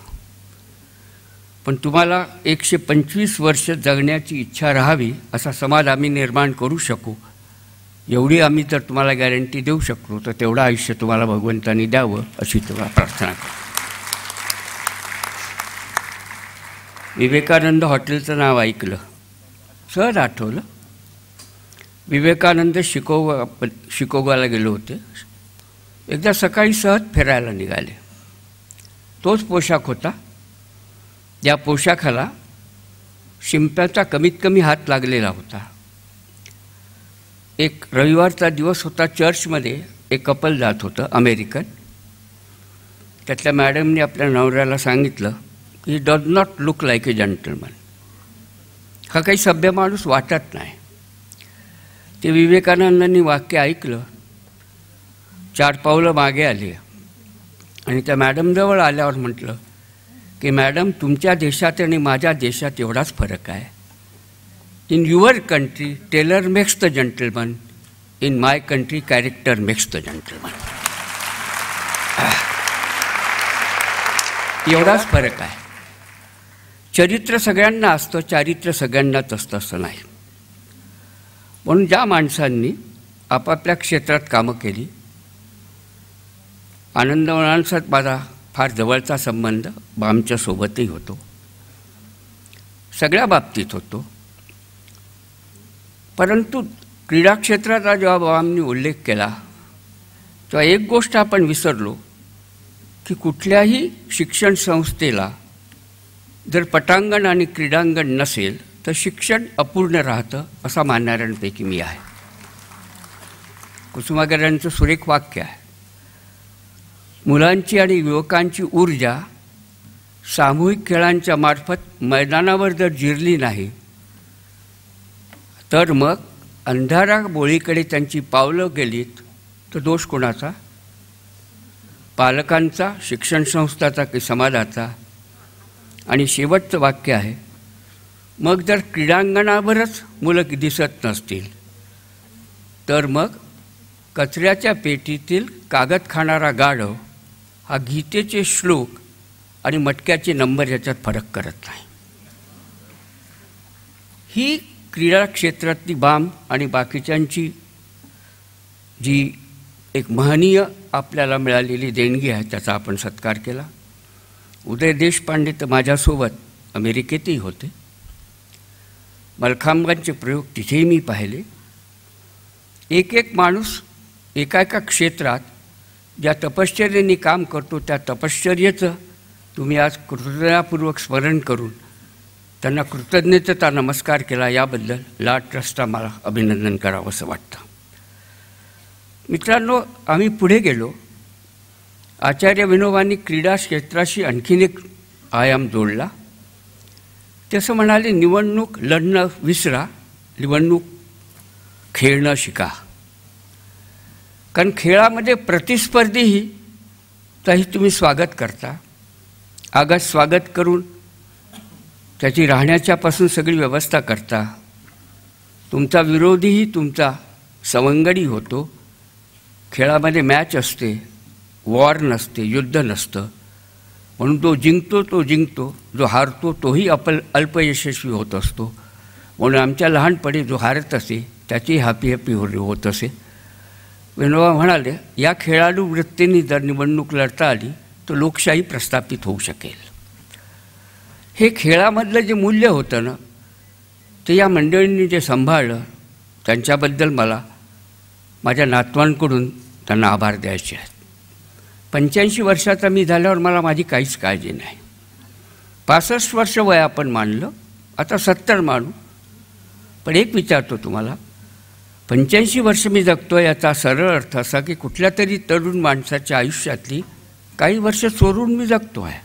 पण तुम्हाला 125 वर्ष जगण्याची इच्छा राहावी असा समाज आम्ही निर्माण करू शकू, एवढी आम्ही जर तुम्हाला गॅरंटी देऊ शकलो तर तेवढं आयुष्य तुम्हाला भगवंतांनी द्यावं अशी तुम्हाला प्रार्थना करतो. विवेकानंद हॉटेलचं नाव ऐकलं, सहज आठवलं. विवेकानंद शिकोगाला गेलो होते. एकदा सकाळी सहज फिरायला निघाले. तोच पोशाख होता. या पोशाखाला शिंप्याचा कमीत कमी हात लागलेला होता. एक रविवारचा दिवस होता. चर्चमध्ये एक कपल जात होतं अमेरिकन. त्यातल्या मॅडमने आपल्या नवऱ्याला सांगितलं की does not look like A gentleman. हा काही सभ्य माणूस वाटत नाही. ते विवेकानंदांनी वाक्य ऐकलं, 4 पावलं मागे आले आणि त्या मॅडमजवळ आल्यावर म्हटलं की मॅडम, तुमच्या देशात आणि माझ्या देशात एवढाच फरक आहे. In your country tailor makes the gentleman, in my country character makes the gentleman. एवढाच फरक आहे. चरित्र सगळ्यांना असतं, चारित्र्य सगळ्यांनाच असतं असं नाही. म्हणून ज्या माणसांनी आपापल्या क्षेत्रात कामं केली, आनंदवनांसोबत माझा फार जवळचा संबंध बामच्यासोबतही होतो, सगळ्या बाबतीत होतो. परंतु क्रीडा क्षेत्राचा जेव्हा बाबांनी उल्लेख केला तेव्हा एक गोष्ट आपण विसरलो की कुठल्याही शिक्षण संस्थेला जर पटांगण आणि क्रीडांगण नसेल तर शिक्षण अपूर्ण राहतं, असा मानणाऱ्यांपैकी मी आहे. कुसुमाग्रजांचं सुरेख वाक्य आहे, मुलांची आणि युवकांची ऊर्जा सामूहिक खेळांच्या मार्फत मैदानावर जर जिरली नाही तर मग अंधारा बोळीकडे त्यांची पावलं गेलीत तर दोष कोणाचा? पालकांचा, शिक्षण संस्थाचा की समाजाचा? आणि शेवटचं वाक्य आहे, मग जर क्रीडांगणावरच मुलं दिसत नसतील तर मग कचऱ्याच्या पेटीतील कागद खाणारा गाढव हा गीतेचे श्लोक आणि मटक्याचे नंबर याच्यात फरक करत नाही. ही क्रीडा क्षेत्रातली बाम आणि बाकीच्यांची जी एक महनीय आपल्याला मिळालेली देणगी आहे त्याचा आपण सत्कार केला. उदय देशपांडे तर माझ्यासोबत अमेरिकेतही होते. मलखांबांचे प्रयोग तिथेही मी पाहिले. एक माणूस एका क्षेत्रात ज्या तपश्चर्येने काम करतो त्या तपश्चर्येचं तुम्ही आज कृतज्ञतापूर्वक स्मरण करून त्यांना कृतज्ञतेचा नमस्कार केला, याबद्दल ला ट्रस्टला मला अभिनंदन करावं असं वाटतं. मित्रांनो, आम्ही पुढे गेलो. आचार्य विनोबांनी क्रीडा क्षेत्राशी आणखीन एक आयाम जोडला. ते असं म्हणाले, निवडणूक लढणं विसरा, निवडणूक खेळणं शिका. कारण खेळामध्ये प्रतिस्पर्धीही त्याही तुम्ही स्वागत करता. आगात स्वागत करून त्याची राहण्याच्यापासून सगळी व्यवस्था करता. तुमचा विरोधीही तुमचा सवंगडी होतो. खेळामध्ये मॅच असते, वॉर नसते, युद्ध नसतं. म्हणून तो जिंकतो, जो हारतो तोही अल्पयशस्वी होत असतो. म्हणून आमच्या लहानपणी जो हारत असे त्याची हॅपी होत असे. विनोबा म्हणाले, या खेळाडू वृत्तीने जर निवडणूक लढता आली तर लोकशाही प्रस्थापित होऊ शकेल. हे खेळामधलं जे मूल्य होतं ना, ते या मंडळींनी जे सांभाळलं त्यांच्याबद्दल मला माझ्या नातवांकडून त्यांना आभार द्यायचे आहेत. 85 वर्षाचा मी झाल्यावर मला माझी काहीच काळजी नाही. 65 वर्ष वय आपण मानलं, आता 70 मानू. पण एक विचारतो तुम्हाला, 85 वर्ष मी जगतो याचा सरळ अर्थ असा की कुठल्या तरी तरुण माणसाच्या आयुष्यातली काही वर्ष चोरून मी जगतो आहे.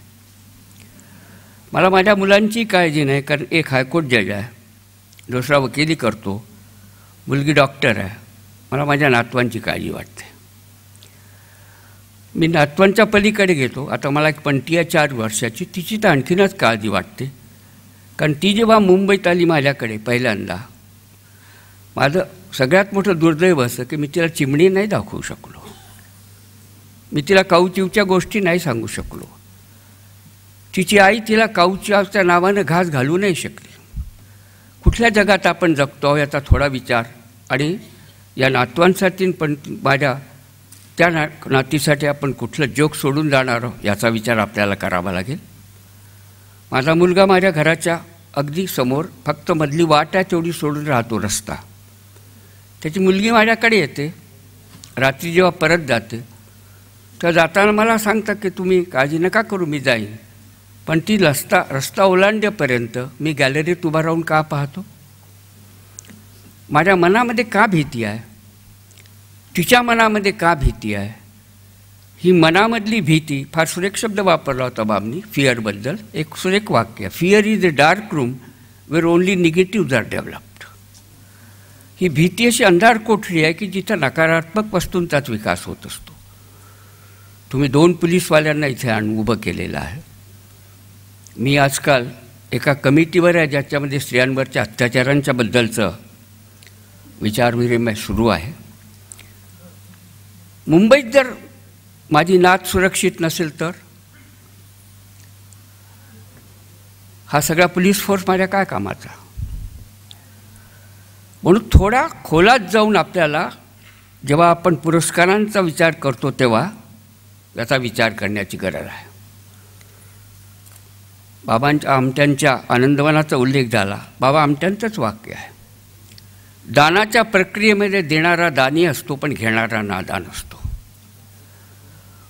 मला माझ्या मुलांची काळजी नाही, कारण एक हायकोर्ट जज आहे, दुसरा वकिली करतो, मुलगी डॉक्टर आहे. मला माझ्या नातवांची काळजी वाटते. मी नातवांच्या पलीकडे घेतो. आता मला एक पणती आहे 4 वर्षाची, तिची तर आणखीनच काळजी वाटते. कारण ती जेव्हा मुंबईत आली माझ्याकडे पहिल्यांदा, माझं सगळ्यात मोठं दुर्दैव असं की मी तिला चिमणी नाही दाखवू शकलो. मी तिला काऊचिवच्या गोष्टी नाही सांगू शकलो. तिची आई तिला काऊचिवच्या नावानं घास घालू नाही शकली. कुठल्या जगात आपण जगतो याचा थोडा विचार, आणि या नातवांसाठी पण माझ्या त्या नातीसाठी आपण कुठलं जग सोडून जाणार याचा विचार आपल्याला करावा लागेल. माझा मुलगा माझ्या घराच्या अगदी समोर फक्त मधली वाट आहे तेवढी सोडून राहतो रस्ता. त्याची मुलगी माझ्याकडे येते, रात्री जेव्हा परत जाते तर जाताना मला सांगतात की तुम्ही काळजी नका करू, मी जाईन. पण ती रस्ता ओलांडेपर्यंत मी गॅलरीत उभा राहून का पाहतो? माझ्या मनामध्ये का भीती आहे, तिच्या मनामध्ये का भीती आहे, ही मनामधली भीती, फार सुरेख शब्द वापरला होता बाबनी फिअरबद्दल, एक सुरेख वाक्य, fear is a dark room where only negative are developed. ही भीती अशी अंधार कोठडी आहे की जिथं नकारात्मक वस्तूंचाच विकास होत असतो. तुम्ही 2 पोलीसवाल्यांना इथे उभं केलेलं आहे. मी आजकाल एका कमिटीवर आहे ज्याच्यामध्ये स्त्रियांवरच्या अत्याचारांच्या बद्दलचं विचारविनिमय सुरू आहे. मुंबईत जर माझी नात सुरक्षित नसेल तर हा सगळा पोलीस फोर्स माझ्या काय कामाचा. म्हणून थोडा खोलात जाऊन आपल्याला जेव्हा आपण पुरस्कारांचा विचार करतो तेव्हा याचा विचार करण्याची गरज आहे. बाबांच्या आमट्यांच्या आनंदवनाचा उल्लेख झाला. बाबा आमट्यांचंच वाक्य आहे, दानाच्या प्रक्रियेमध्ये देणारा दानी असतो पण घेणारा नादान असतो.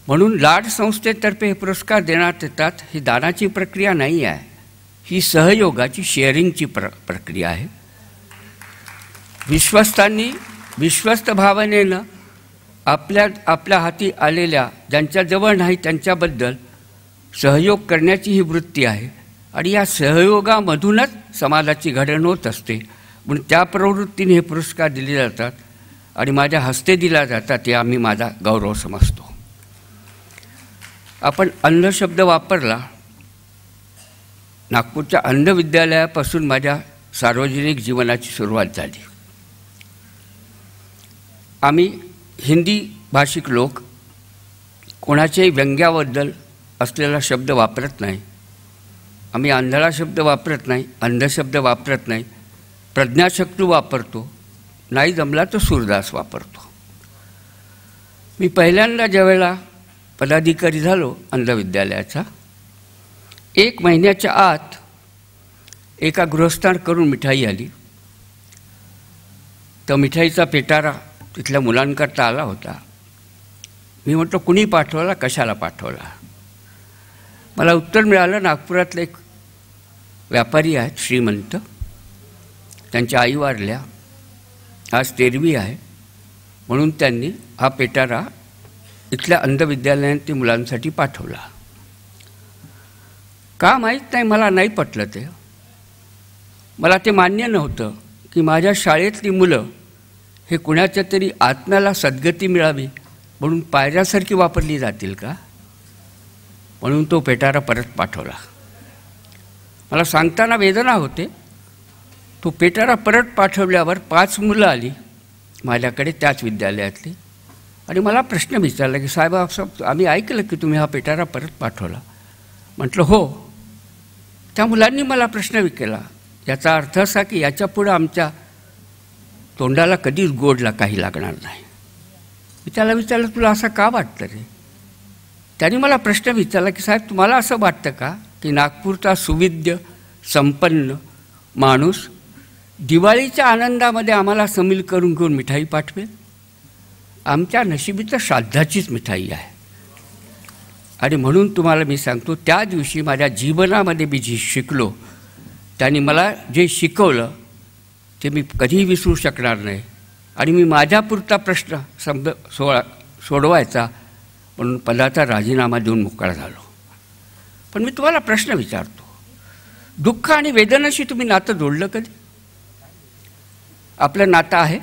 म्हणून लाड संस्थेतर्फे हे पुरस्कार देण्यात येतात. ही दानाची प्रक्रिया नाही आहे, ही सहयोगाची शेअरिंगची प्रक्रिया आहे. विश्वस्तांनी विश्वस्त भावनेनं आपल्या हाती आलेल्या ज्यांच्याजवळ नाही त्यांच्याबद्दल सहयोग करण्याची ही वृत्ती आहे आणि या सहयोगामधूनच समाजाची घडण होत असते. म्हणून त्या प्रवृत्तीने हे पुरस्कार दिले जातात आणि माझ्या हस्ते दिला जातात, हे आम्ही माझा गौरव समजतो. आपण अंध शब्द वापरला. नागपूरच्या अंध विद्यालयापासून माझ्या सार्वजनिक जीवनाची सुरुवात झाली. आम्ही हिंदी भाषिक लोक कोणाच्याही व्यंग्याबद्दल असलेला शब्द वापरत नाही. आम्ही आंधळा शब्द वापरत नाही, अंध शब्द वापरत नाही, प्रज्ञाशक्ती वापरतो, नाही जमला तर सूरदास वापरतो. मी पहिल्यांदा ज्यावेळेला पदाधिकारी झालो अंध विद्यालयाचा, 1 महिन्याच्या आत एका गृहस्थांकडून मिठाई आली. तर मिठाईचा पेटारा तिथल्या मुलांकरता आला होता. मी म्हटलं कुणी पाठवला, कशाला पाठवला. मला उत्तर मिळालं, नागपुरातले एक व्यापारी आहेत श्रीमंत, त्यांच्या आई वारल्या, आज तेरवी आहे, म्हणून त्यांनी हा पेटारा इथल्या अंध विद्यालयातील मुलांसाठी पाठवला. का माहीत नाही, मला नाही पटलं ते. मला ते मान्य नव्हतं की माझ्या शाळेतली मुलं हे कुणाच्या तरी आत्म्याला सद्गती मिळावी म्हणून पायऱ्यासारखी वापरली जातील का. म्हणून तो पेटारा परत पाठवला. मला सांगताना वेदना होते. तो पेटारा परत पाठवल्यावर 5 मुलं आली माझ्याकडे त्याच विद्यालयातली आणि मला प्रश्न विचारला की साहेब आम्ही ऐकलं की तुम्ही हा पेटारा परत पाठवला. म्हटलं हो. त्या मुलांनी मला प्रश्न विचारला, याचा अर्थ असा की याच्यापुढं आमच्या तोंडाला कधीच गोडला काही लागणार नाही. मी त्याला विचारलं तुला असं का वाटतं रे. त्यांनी मला प्रश्न विचारला की साहेब तुम्हाला असं वाटतं का की नागपूरचा सुविद्य संपन्न माणूस दिवाळीच्या आनंदामध्ये आम्हाला सामील करून घेऊन मिठाई पाठवेल. आमच्या नशिबी तर श्राद्धाचीच मिठाई आहे. आणि म्हणून तुम्हाला मी सांगतो, त्या दिवशी माझ्या जीवनामध्ये मी जी शिकलो, त्यांनी मला जे शिकवलं ते मी कधीही विसरू शकणार नाही. आणि मी माझ्यापुरता प्रश्न सोडवायचा म्हणून पदाचा राजीनामा देऊन मोकळा झालो. पण मी तुम्हाला प्रश्न विचारतो, दुःख आणि वेदनाशी तुम्ही नातं जोडलं कधी? आपलं नातं आहे?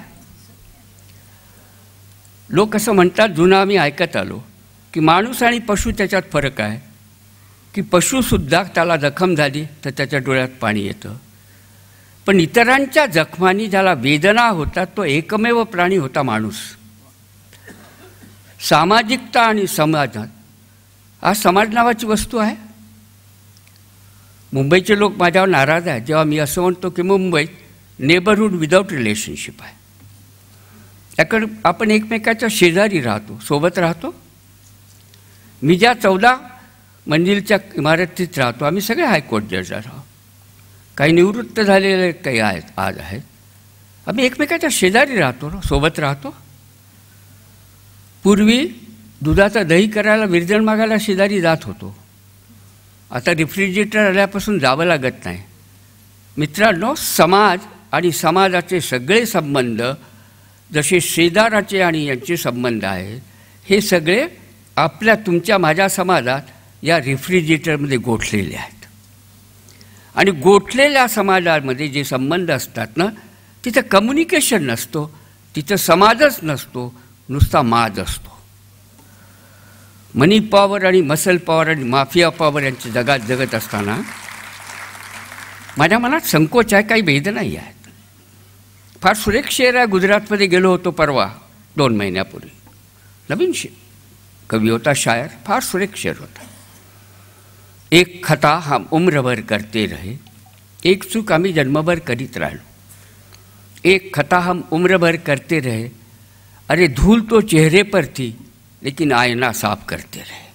लोक असं म्हणतात, जुनं आम्ही ऐकत आलो की माणूस आणि पशु त्याच्यात फरक आहे, की पशुसुद्धा त्याला जखम झाली तर त्याच्या डोळ्यात पाणी येतं, पण इतरांच्या जखमांनी ज्याला वेदना होतात तो एकमेव प्राणी होता माणूस. सामाजिकता आणि समाजात हा समाज नावाची वस्तू आहे. मुंबईचे लोक माझ्यावर नाराज आहेत जेव्हा मी असं म्हणतो की मुंबईत नेबरहूड विदाऊट रिलेशनशिप आहे. त्याकडे आपण एकमेकाच्या शेजारी राहतो, सोबत राहतो. मी ज्या 14 मंजिलच्या इमारतीत राहतो, आम्ही सगळे हायकोर्ट जज आहोत. काही निवृत्त झालेले काही आहेत, आज आहेत. आम्ही एकमेकाच्या शेजारी राहतो, सोबत राहतो. पूर्वी दुधाचं दही करायला विरजण मागायला शेजारी जात होतो. आता रेफ्रिजरेटर आल्यापासून जावं लागत नाही. मित्रांनो, समाज आणि समाजाचे सगळे संबंध जसे शेजाराचे आणि यांचे संबंध आहेत, हे सगळे आपल्या तुमच्या माझ्या समाजात या रेफ्रिजरेटरमध्ये गोठलेले आहेत. आणि गोठलेल्या समाजामध्ये जे संबंध असतात ना, तिथं कम्युनिकेशन नसतो, तिथं समाजच नसतो, नुसता माज असतो. मनी पॉवर आणि मसल पॉवर आणि माफिया पॉवर यांच्या जगात जगत असताना माझ्या मनात संकोच आहे, काही वेदनाही आहेत. फार सुरेख शेर आहे. गुजरातमध्ये गेलो होतो परवा 2 महिन्यापूर्वी. नवीन कवी होता, शायर. फार सुरेख शेर होता. एक खता हम उम्रभर करते रहे, एक चूक आम्ही जन्मभर करीत राहिलो. एक खता हम उम्रभर करते रहे, अरे धूल तो चेहरे पर थी लेकिन आईना साफ करते रहे.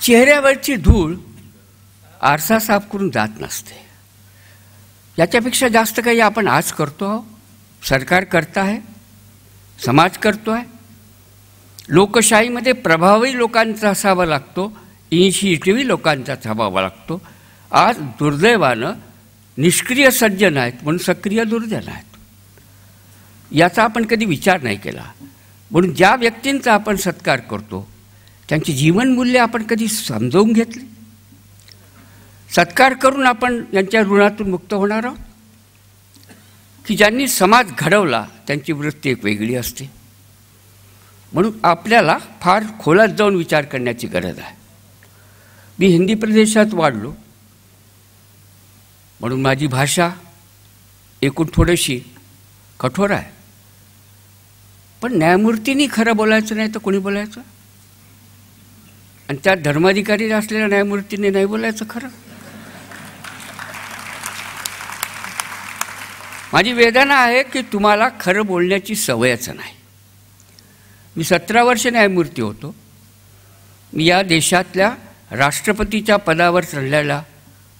चेहऱ्यावरची धूळ आरसा साफ करून जात नसते. याच्यापेक्षा जास्त काही आपण आज करतो आहोत. सरकार करत आहे, समाज करतो आहे. लोकशाहीमध्ये प्रभावी लोकांचा असावा लागतो, इनिशिएटिव्ह लोकांचा असावा लागतो. आज दुर्दैवानं निष्क्रिय सज्जन आहेत म्हणून सक्रिय दुर्जन आहेत. याचा आपण कधी विचार नाही केला. म्हणून ज्या व्यक्तींचा आपण सत्कार करतो त्यांची जीवनमूल्य आपण कधी समजावून घेतली? सत्कार करून आपण यांच्या ऋणातून मुक्त होणार आहोत की ज्यांनी समाज घडवला त्यांची वृत्ती एक वेगळी असते. म्हणून आपल्याला फार खोलात जाऊन विचार करण्याची गरज आहे. मी हिंदी प्रदेशात वाढलो म्हणून माझी भाषा एकूण थोडीशी कठोर आहे. पण न्यायमूर्तींनी खरं बोलायचं नाही तर कोणी बोलायचं? आणि त्यात धर्माधिकारी असलेल्या न्यायमूर्तींनी नाही बोलायचं खरं? माझी वेदना आहे की तुम्हाला खरं बोलण्याची सवयच नाही. मी 17 वर्ष न्यायमूर्ती होतो. मी या देशातल्या राष्ट्रपतीच्या पदावर चढलेल्या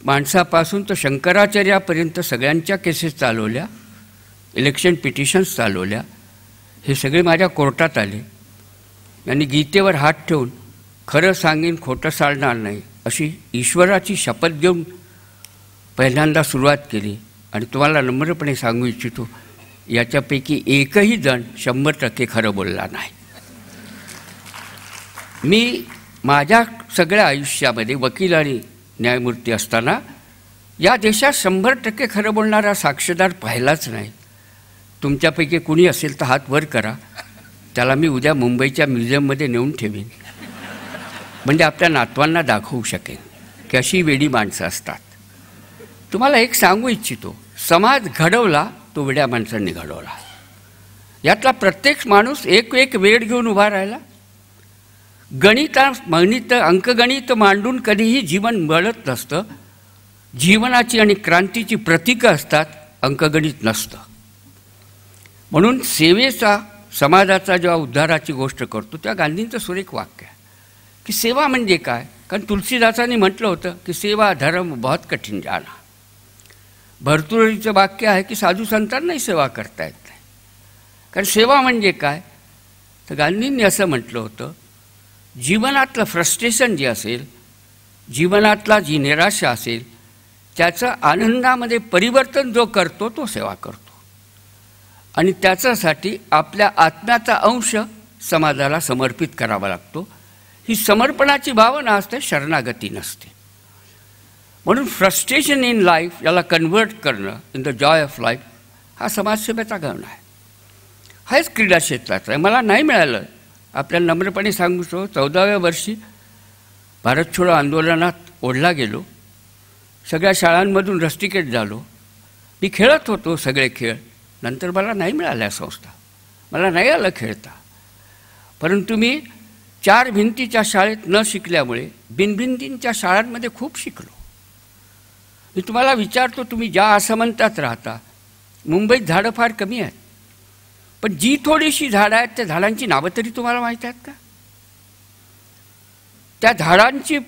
माणसापासून तर शंकराचार्यापर्यंत सगळ्यांच्या केसेस चालवल्या, इलेक्शन पिटिशन्स चालवल्या. हे सगळे माझ्या कोर्टात आले. यांनी गीतेवर हात ठेवून खरं सांगेन, खोटं चालणार नाही अशी ईश्वराची शपथ घेऊन पहिल्यांदा सुरुवात केली. आणि तुम्हाला नम्रपणे सांगू इच्छितो, याच्यापैकी एकही जण 100% खरं बोलला नाही. मी माझ्या सगळ्या आयुष्यामध्ये वकील आणि न्यायमूर्ती असताना या देशात 100% खरं बोलणारा साक्षीदार पाहिलाच नाही. तुमच्यापैकी कुणी असेल तर हात वर करा, त्याला मी उद्या मुंबईच्या म्युझियममध्ये नेऊन ठेवीन. म्हणजे आपल्या नातवांना दाखवू शकेन की अशी वेडी माणसं असतात. तुम्हाला एक सांगू इच्छितो, समाज घडवला तो वेड्या माणसांनी घडवला. यातला प्रत्येक माणूस एक वेळ घेऊन उभा राहिला. अंकगणित मांडून कधीही जीवन मिळत नसतं. जीवनाची आणि क्रांतीची प्रतीकं असतात, अंकगणित नसतं. म्हणून सेवेचा, समाजाचा जेव्हा उद्धाराची गोष्ट करतो तेव्हा गांधींचं सुरेख वाक्य आहे की सेवा म्हणजे काय. कारण तुलसीदासांनी म्हटलं होतं की सेवा धर्म बहुत कठीण जाना. भर्तृहरीचं वाक्य आहे की साधू संतांनाही सेवा करता येत नाही. कारण सेवा म्हणजे काय, तर गांधींनी असं म्हटलं होतं, जीवनातलं फ्रस्ट्रेशन जे असेल, जीवनातला जी निराशा असेल, त्याचं आनंदामध्ये परिवर्तन जो करतो तो सेवा करतो. आणि त्याच्यासाठी आपल्या आत्म्याचा अंश समाजाला समर्पित करावा लागतो. ही समर्पणाची भावना असते, शरणागती नसते. म्हणून फ्रस्ट्रेशन इन लाईफ याला कन्वर्ट करणं in the Joy of life हा समाजसेवेचा गण आहे. हाच क्रीडा क्षेत्राचा आहे. मला नाही मिळालं, आपल्याला नम्रपणे सांगू शकतो. 14व्या वर्षी भारत छोडो आंदोलनात ओढला गेलो. सगळ्या शाळांमधून रस्टिकेट झालो. मी खेळत होतो सगळे खेळ. नंतर मला नाही मिळाल्या संस्था, मला नाही आलं खेळता. परंतु मी 4 भिंतीच्या शाळेत न शिकल्यामुळे बिनभिंतींच्या शाळांमध्ये खूप शिकलो. मी तुम्हाला विचारतो, तुम्ही ज्या आसमंतात राहता, मुंबईत झाडं फार कमी आहेत, पण जी थोडीशी झाडं आहेत त्या झाडांची नावं तरी तुम्हाला माहीत आहेत का? त्या झाडांची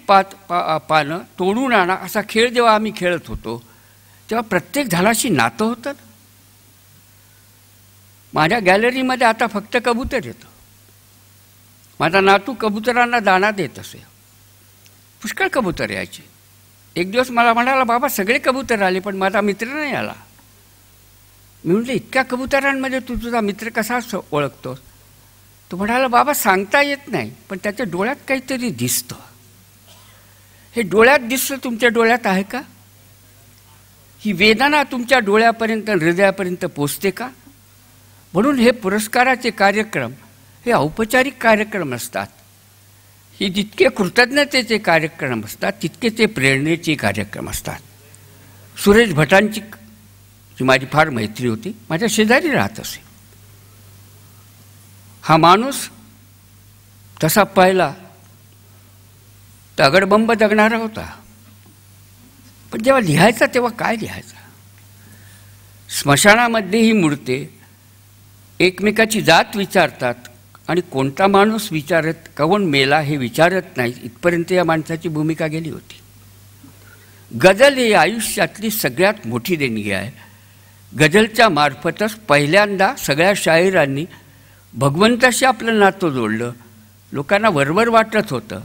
पानं तोडून आणा असा खेळ जेव्हा आम्ही खेळत होतो तेव्हा प्रत्येक झाडाशी नातं होतं. माझ्या गॅलरीमध्ये आता फक्त कबूतर येतं. माझा नातू कबुतरांना दाणा देत असे. पुष्कळ कबूतर यायचे. एक दिवस मला म्हणाला, बाबा सगळे कबूतर आले पण माझा मित्र नाही आला. मी म्हटलं, इतक्या कबुतरांमध्ये तू तुझा मित्र कसा ओळखतोस? तो म्हणाला, बाबा सांगता येत नाही, पण त्याच्या डोळ्यात काहीतरी दिसतं. हे डोळ्यात दिसतं तुमच्या डोळ्यात आहे का? ही वेदना तुमच्या डोळ्यापर्यंत हृदयापर्यंत पोचते का? म्हणून हे पुरस्काराचे कार्यक्रम हे औपचारिक कार्यक्रम असतात. हे जितके कृतज्ञतेचे कार्यक्रम असतात तितके ते प्रेरणेचे कार्यक्रम असतात. सुरेश भटांची जी माझी फार मैत्री होती, माझ्या शेजारी राहत असे. हा माणूस तसा पाहिला दगडबंब जगणारा होता, पण जेव्हा लिहायचा तेव्हा काय लिहायचा? स्मशानामध्ये ही मूर्ते एकमेकाची जात विचारतात आणि कोणता माणूस विचारत कोण मेला हे विचारत नाही, इथपर्यंत या माणसाची भूमिका गेली होती. गझल ही आयुष्यातली सगळ्यात मोठी देणगी आहे. गझलच्या मार्फतच पहिल्यांदा सगळ्या शाहिरांनी भगवंताशी आपलं नातं जोडलं. लोकांना वरवर वाटत होतं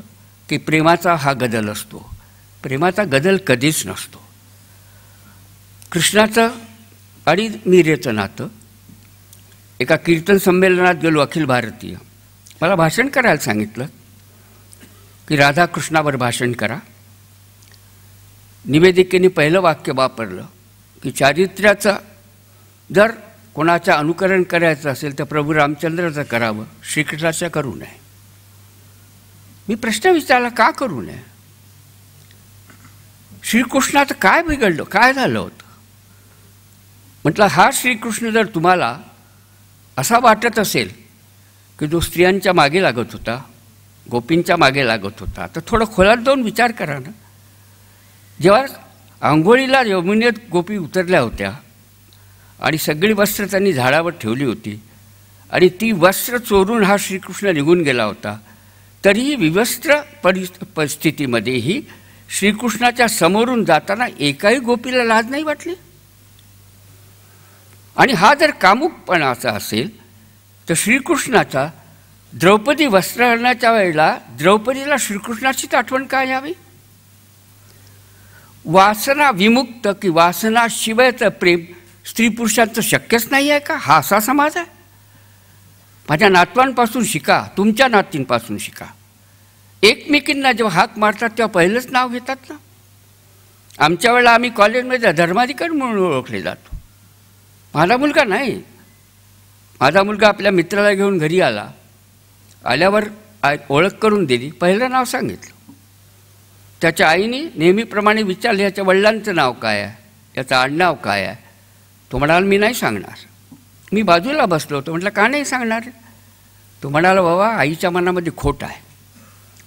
की प्रेमाचा हा गझल असतो. प्रेमाचा गझल कधीच नसतो. कृष्णाचं आणि मीरेचं नातं. एका कीर्तन संमेलनात गेलो अखिल भारतीय. मला भाषण करायला सांगितलं की राधाकृष्णावर भाषण करा. निवेदिकेने पहिलं वाक्य वापरलं की चारित्र्याचं जर कोणाचं अनुकरण करायचं असेल तर प्रभू रामचंद्राचं करावं, श्रीकृष्णाचं करू नये. मी प्रश्न विचारला, का करू नये? श्रीकृष्णाचं काय बिघडलं, काय झालं होतं? म्हटलं, हा श्रीकृष्ण जर तुम्हाला असा वाटत असेल की जो स्त्रियांच्या मागे लागत होता, गोपींच्या मागे लागत होता, तर थोडं खोलात जाऊन विचार करा ना. जेव्हा आंघोळीला यमुनेत गोपी उतरल्या होत्या आणि सगळी वस्त्र त्यांनी झाडावर ठेवली होती आणि ती वस्त्र चोरून हा श्रीकृष्ण निघून गेला होता, तरीही विवस्त्र परिस्थितीमध्येही श्रीकृष्णाच्या समोरून जाताना एकाही गोपीला लाज नाही वाटली. आणि हा जर कामुकपणाचा असेल तर श्रीकृष्णाचा द्रौपदी वस्त्रहरणाच्या वेळेला द्रौपदीला श्रीकृष्णाचीच आठवण काय यावी? वासना विमुक्त की वासना शिवायचं प्रेम स्त्री पुरुषांचं शक्यच नाही आहे का? हा असा समाज आहे. माझ्या नातवांपासून शिका, तुमच्या नातींपासून शिका. एकमेकींना जेव्हा हाक मारतात तेव्हा पहिलंच नाव घेतात ना. आमच्या वेळेला आम्ही कॉलेजमध्ये धर्माधिकारी म्हणून ओळखले जातो. माझा मुलगा नाही, माझा मुलगा आपल्या मित्राला घेऊन घरी आल्यावर ओळख करून दिली, पहिलं नाव सांगितलं. त्याच्या आईने नेहमीप्रमाणे विचारलं, याच्या वडिलांचं नाव काय आहे, याचं आडनाव काय आहे? तो म्हणाला, मी नाही सांगणार. मी बाजूला बसलो होतो. म्हटलं, का नाही सांगणार? तो म्हणाला, बाबा आईच्या मनामध्ये खोट आहे.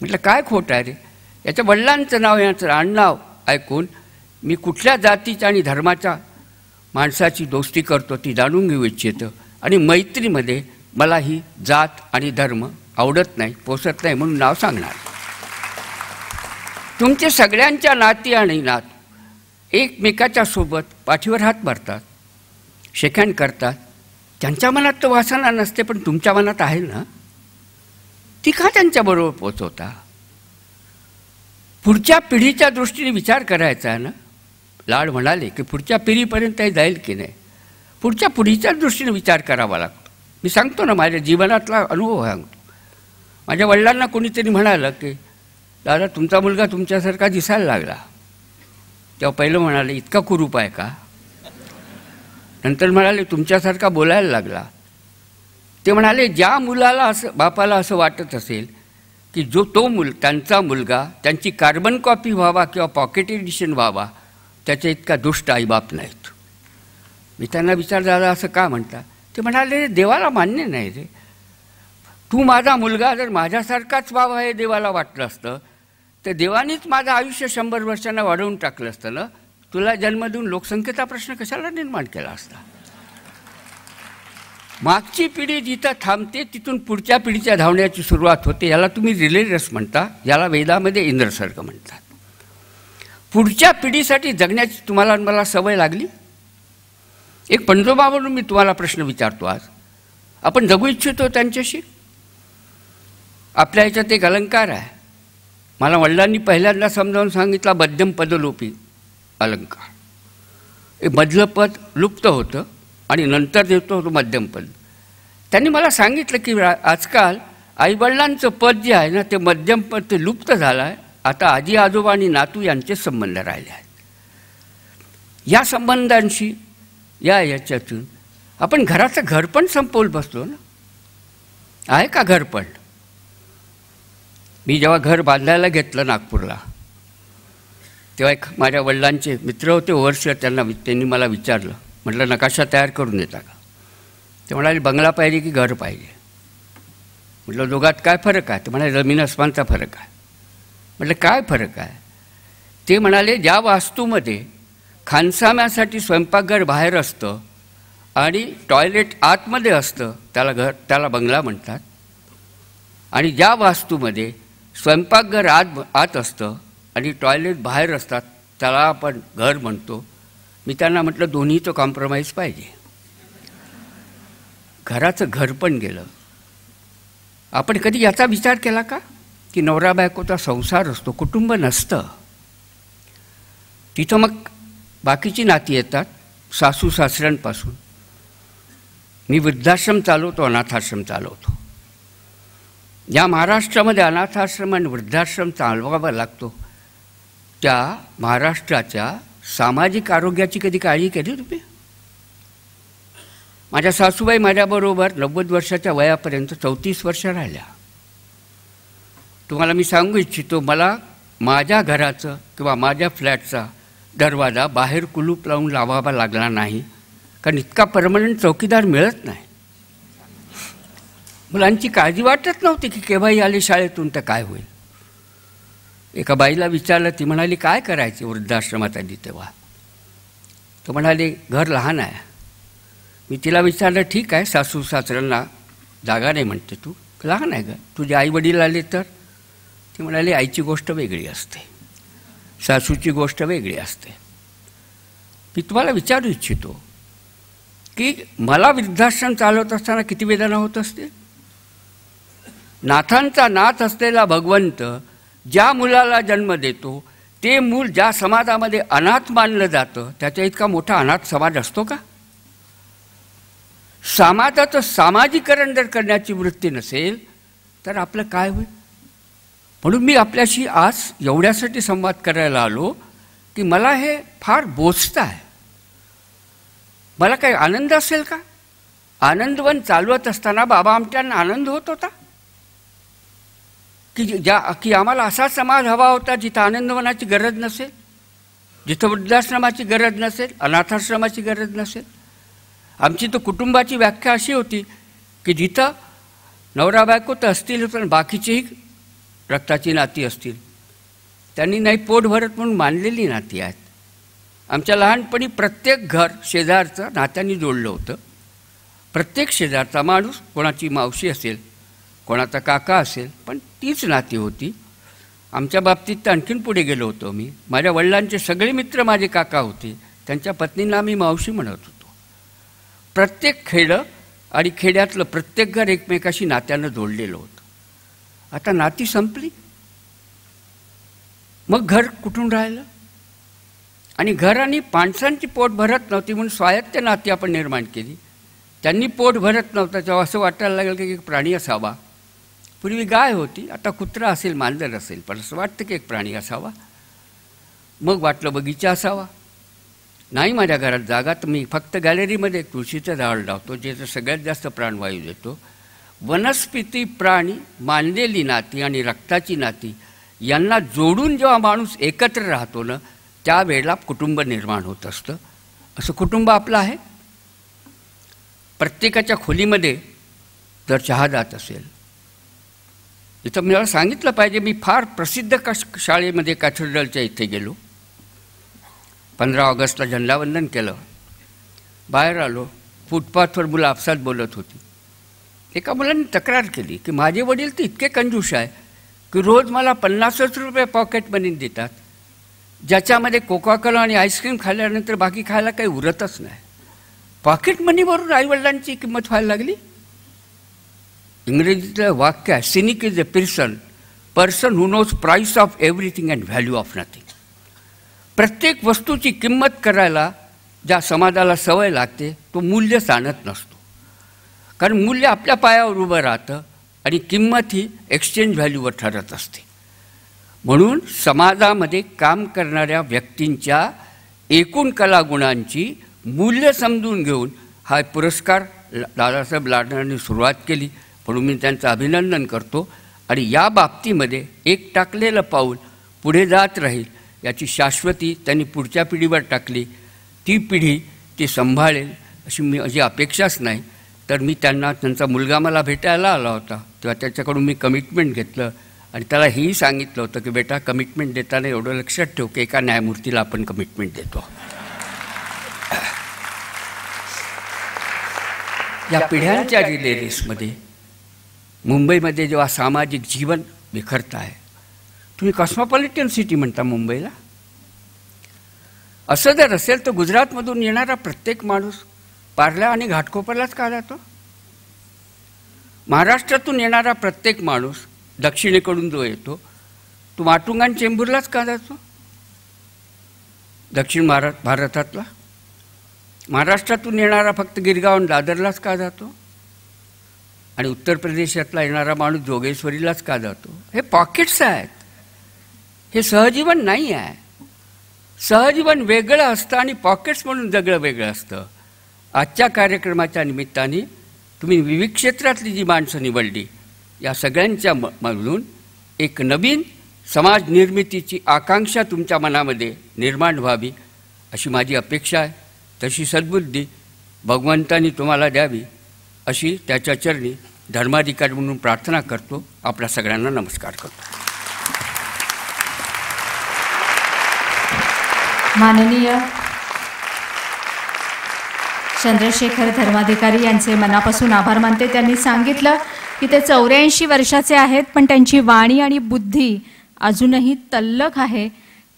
म्हटलं, काय खोट आहे रे? याच्या वडिलांचं नाव याचं आडनाव ऐकून मी कुठल्या जातीच्या आणि धर्माच्या माणसाची दोस्ती करतो ती जाणून घेऊ इच्छितं, आणि मैत्रीमध्ये मला ही जात आणि धर्म आवडत नाही, पोसत नाही, म्हणून नाव सांगणार. तुमचे सगळ्यांच्या नाती आणि नात एकमेकाच्या सोबत पाठीवर हात मारतात, शेकहँड करतात. त्यांच्या मनात तर वासना नसते, पण तुमच्या मनात आहे ना, ती का त्यांच्याबरोबर पोचवता? पुढच्या पिढीच्या दृष्टीने विचार करायचा आहे ना. लाड म्हणाले की पुढच्या पिढीपर्यंत हे जाईल की नाही, पुढच्या पिढीच्या दृष्टीने विचार करावा लागतो. मी सांगतो ना, माझ्या जीवनातला अनुभव सांगतो. माझ्या वडिलांना कोणीतरी म्हणालं की दादा तुमचा मुलगा तुमच्यासारखा दिसायला लागला. तेव्हा पहिलं म्हणाले, इतका कुरूप आहे का? नंतर म्हणाले, तुमच्यासारखा बोलायला लागला. ते म्हणाले, ज्या मुलाला असं बापाला असं वाटत असेल की त्यांचा मुलगा त्यांची कार्बन कॉपी व्हावा किंवा पॉकेट एडिशन व्हावा, त्याच्या इतका दुष्ट आईबाप नाहीत. मी त्यांना विचार, दादा असं का म्हणता? ते म्हणाले, देवाला मान्य नाही रे. तू माझा मुलगा जर माझ्यासारखाच व्हावा हे देवाला वाटलं असतं तर देवानेच माझं आयुष्य 100 वर्षांना वाढवून टाकलं असतं ना. तुला जन्म देऊन लोकसंख्येचा प्रश्न कशाला निर्माण केला असता? मागची पिढी जिथं थांबते तिथून पुढच्या पिढीच्या धावण्याची सुरुवात होते. याला तुम्ही रिले रेस म्हणता, याला वेदामध्ये इंद्रसर्ग म्हणतात. पुढच्या पिढीसाठी जगण्याची तुम्हाला मला सवय लागली. एक पंजोबा म्हणून मी तुम्हाला प्रश्न विचारतो आज, आपण जगू इच्छितो त्यांच्याशी? आपल्या ह्याच्यात एक अलंकार आहे, मला वडिलांनी पहिल्यांदा समजावून सांगितला, मध्यम पदलोपी अलंकार. हे मधलं पद लुप्त होतं आणि नंतर देतो होतो मध्यम पद. त्यांनी मला सांगितलं की आजकाल आईवडिलांचं पद जे आहे ना ते मध्यम पद ते लुप्त झालं आहे. आता आजी आजोबा आणि नातू यांचे संबंध राहिले आहेत. या संबंधांशी याच्यातून आपण घराचं घर पण संपवून बसलो ना. आहे का घर पण? मी जेव्हा घर बांधायला घेतलं नागपूरला तेव्हा एक माझ्या वडिलांचे मित्र होते ओव्हरसिअर, त्यांनी मला विचारलं, म्हटलं नकाशा तयार करून देता का? ते म्हणाले बंगला पाहिजे की घर पाहिजे? म्हटलं दोघात काय फरक आहे? ते म्हणाले जमीन आसमानचा फरक आहे. म्हटलं काय फरक आहे? ते म्हणाले ज्या वास्तूमध्ये खानसाम्यासाठी स्वयंपाकघर बाहेर असतं आणि टॉयलेट आतमध्ये असतं त्याला बंगला म्हणतात, आणि ज्या वास्तूमध्ये स्वयंपाकघर आत असतं आणि टॉयलेट बाहेर असतात त्याला आपण घर म्हणतो. मी त्यांना म्हटलं दोन्हीचं कॉम्प्रोमाइज पाहिजे. घराचं घर पण गेलं. आपण कधी याचा विचार केला का की नवरा बायकोचा संसार असतो, कुटुंब नसतं. तिथं मग बाकीची नाती येतात सासू सासऱ्यांपासून. मी वृद्धाश्रम चालवतो, अनाथाश्रम चालवतो. या महाराष्ट्रामध्ये अनाथाश्रम आणि वृद्धाश्रम चालवावा लागतो त्या महाराष्ट्राच्या सामाजिक आरोग्याची कधी काळजी केली तुम्ही? माझ्या सासूबाई माझ्याबरोबर 90 वर्षाच्या वयापर्यंत 34 वर्ष राहिल्या. तुम्हाला मी सांगू इच्छितो, मला माझ्या घराचं किंवा माझ्या फ्लॅटचा दरवाजा बाहेर कुलूप लावून लावावा लागला नाही, कारण इतका परमनंट चौकीदार मिळत नाही. मुलांची काळजी वाटत नव्हती की केव्हाही आले शाळेतून तर काय होईल. एका बाईला विचारलं, ती म्हणाली काय करायचे वृद्धाश्रमात आली तेव्हा? तो म्हणाले घर लहान आहे. मी तिला विचारलं ठीक आहे, सासू सासऱ्यांना जागा नाही म्हणते तू, लहान आहे घर, तुझे आई वडील आले तर? ती म्हणाली आईची गोष्ट वेगळी असते, सासूची गोष्ट वेगळी असते. मी तुम्हाला विचारू इच्छितो की मला वृद्धाश्रम चालवत असताना किती वेदना होत असते. नाथांचा नाथ असलेला भगवंत ज्या मुलाला जन्म देतो ते मूल ज्या समाजामध्ये अनाथ मानलं जातं त्याच्या इतका मोठा अनाथ समाज असतो का? समाजाचं सामाजिकरण जर करण्याची वृत्ती नसेल तर आपलं काय होईल? म्हणून मी आपल्याशी आज एवढ्यासाठी संवाद करायला आलो की मला हे फार बोचतं आहे. मला काही आनंद असेल का? आनंदवन चालवत असताना बाबा आमट्यांना आनंद होत होता की आम्हाला असा समाज हवा होता जिथं आनंदवनाची गरज नसेल, जिथं वृद्धाश्रमाची गरज नसेल, अनाथाश्रमाची गरज नसेल. आमची तर कुटुंबाची व्याख्या अशी होती की जिथं नवरा बायको तर असतील पण बाकीचीही रक्ताची नाती असतील, त्यांनी नाही पोट भरत म्हणून मानलेली नाती आहेत. आमच्या लहानपणी प्रत्येक घर शेजारचं नात्यांनी जोडलं होतं. प्रत्येक शेजारचा माणूस कोणाची मावशी असेल, कोणाचा काका असेल, पण तीच नाती होती. आमच्या बाबतीत तर आणखीन पुढे गेलो होतो मी. माझ्या वडिलांचे सगळे मित्र माझे काका होते, त्यांच्या पत्नींना मी मावशी म्हणत होतो. प्रत्येक खेडं आणि खेड्यातलं प्रत्येक घर एकमेकाशी नात्यानं जोडलेलं होतं. आता नाती संपली, मग घर कुठून राहिलं? आणि घराने माणसांची पोट भरत नव्हती म्हणून स्वायत्त नाती आपण निर्माण केली. त्यांनी पोट भरत नव्हतं तेव्हा असं वाटायला लागलं की एक प्राणी असावा. पूर्वी गाय होती, आता कुत्रा असेल, मांजर असेल, पण असं वाटतं की एक प्राणी असावा. मग वाटलं बगीचा असावा. नाही माझ्या घरात जागा, तर मी फक्त गॅलरीमध्ये एक तुळशीचं झाड लावतो जे सगळ्यात जास्त प्राणवायू देतो. वनस्पती, प्राणी, मानलेली नाती आणि रक्ताची नाती यांना जोडून जेव्हा माणूस एकत्र राहतो ना त्यावेळेला कुटुंब निर्माण होत असतं. असं कुटुंब आपलं आहे. प्रत्येकाच्या खोलीमध्ये जर चहा जात असेल, इथं मला सांगितलं पाहिजे, मी फार प्रसिद्ध शाळेमध्ये कॅथेड्रलच्या इथे गेलो. 15 ऑगस्टला झेंडावंदन केलं. बाहेर आलो, फुटपाथवर मुलं आपसात बोलत होती. एका मुलांनी तक्रार केली की माझे वडील तर इतके कंजूस आहे की रोज मला 50 रुपये पॉकेट मनी देतात, ज्याच्यामध्ये कोकाकोला आणि आईस्क्रीम खाल्ल्यानंतर बाकी खायला काही उरतच नाही. पॉकेट मनीवरून आईवडिलांची किंमत व्हायला लागली. इंग्रजीतलं वाक्य आहे, cynic is a person who knows price of everything and value of nothing. प्रत्येक वस्तूची किंमत करायला ज्या समाजाला सवय लागते तो मूल्य जाणत नसतो. कारण मूल्य आपल्या पायावर उभं राहतं आणि किंमत ही एक्सचेंज व्हॅल्यूवर ठरत असते. म्हणून समाजामध्ये काम करणाऱ्या व्यक्तींच्या एकूण कलागुणांची मूल्य समजून घेऊन हा पुरस्कार दादासाहेब लाडणांनी सुरुवात केली, म्हणून मी त्यांचं अभिनंदन करतो. आणि या बाबतीमध्ये एक टाकलेलं पाऊल पुढे जात राहील याची शाश्वती त्यांनी पुढच्या पिढीवर टाकली. ती पिढी ती सांभाळेल अशी माझी अपेक्षाच नाही. तर मी त्यांचा मुलगा मला भेटायला आला होता तेव्हा त्याच्याकडून मी कमिटमेंट घेतलं आणि त्याला हेही सांगितलं होतं की बेटा, कमिटमेंट देताना एवढं लक्षात ठेव की एका न्यायमूर्तीला आपण कमिटमेंट देतो. या पिढ्यांच्या रिले रेसमध्ये मुंबईमध्ये जेव्हा सामाजिक जीवन बिखरत आहे, तुम्ही कॉस्मोपॉलिटन सिटी म्हणता मुंबईला, असं जर असेल तर गुजरातमधून येणारा प्रत्येक माणूस पार्ला आणि घाटकोपरलाच का जातो? महाराष्ट्रातून येणारा प्रत्येक माणूस दक्षिणेकडून जो येतो तो माटुंगा आणि चेंबूरलाच का जातो? दक्षिण भारतातला. महाराष्ट्रातून येणारा फक्त गिरगाव आणि दादरलाच का जातो? आणि उत्तर प्रदेशातला येणारा माणूस जोगेश्वरीलाच का जातो? हे पॉकेट्स आहेत, हे सहजीवन नाही आहे. सहजीवन वेगळं असतं आणि पॉकेट्स म्हणून जगणं वेगळं असतं. आजच्या कार्यक्रमाच्या निमित्ताने तुम्ही विविध क्षेत्रातली जी माणसं निवडली, या सगळ्यांच्या मधून एक नवीन समाज निर्मितीची आकांक्षा तुमच्या मनामध्ये निर्माण व्हावी अशी माझी अपेक्षा आहे. तशी सद्बुद्धी भगवंतांनी तुम्हाला द्यावी अशी त्याच्या चरणी धर्माधिकारी म्हणून प्रार्थना करतो. आपल्या सगळ्यांना नमस्कार करतो. माननीय चंद्रशेखर धर्माधिकारी यांचे मनापासून आभार मानते. त्यांनी सांगितलं की ते 84 वर्षाचे आहेत, पण त्यांची वाणी आणि बुद्धी अजूनही तल्लख आहे.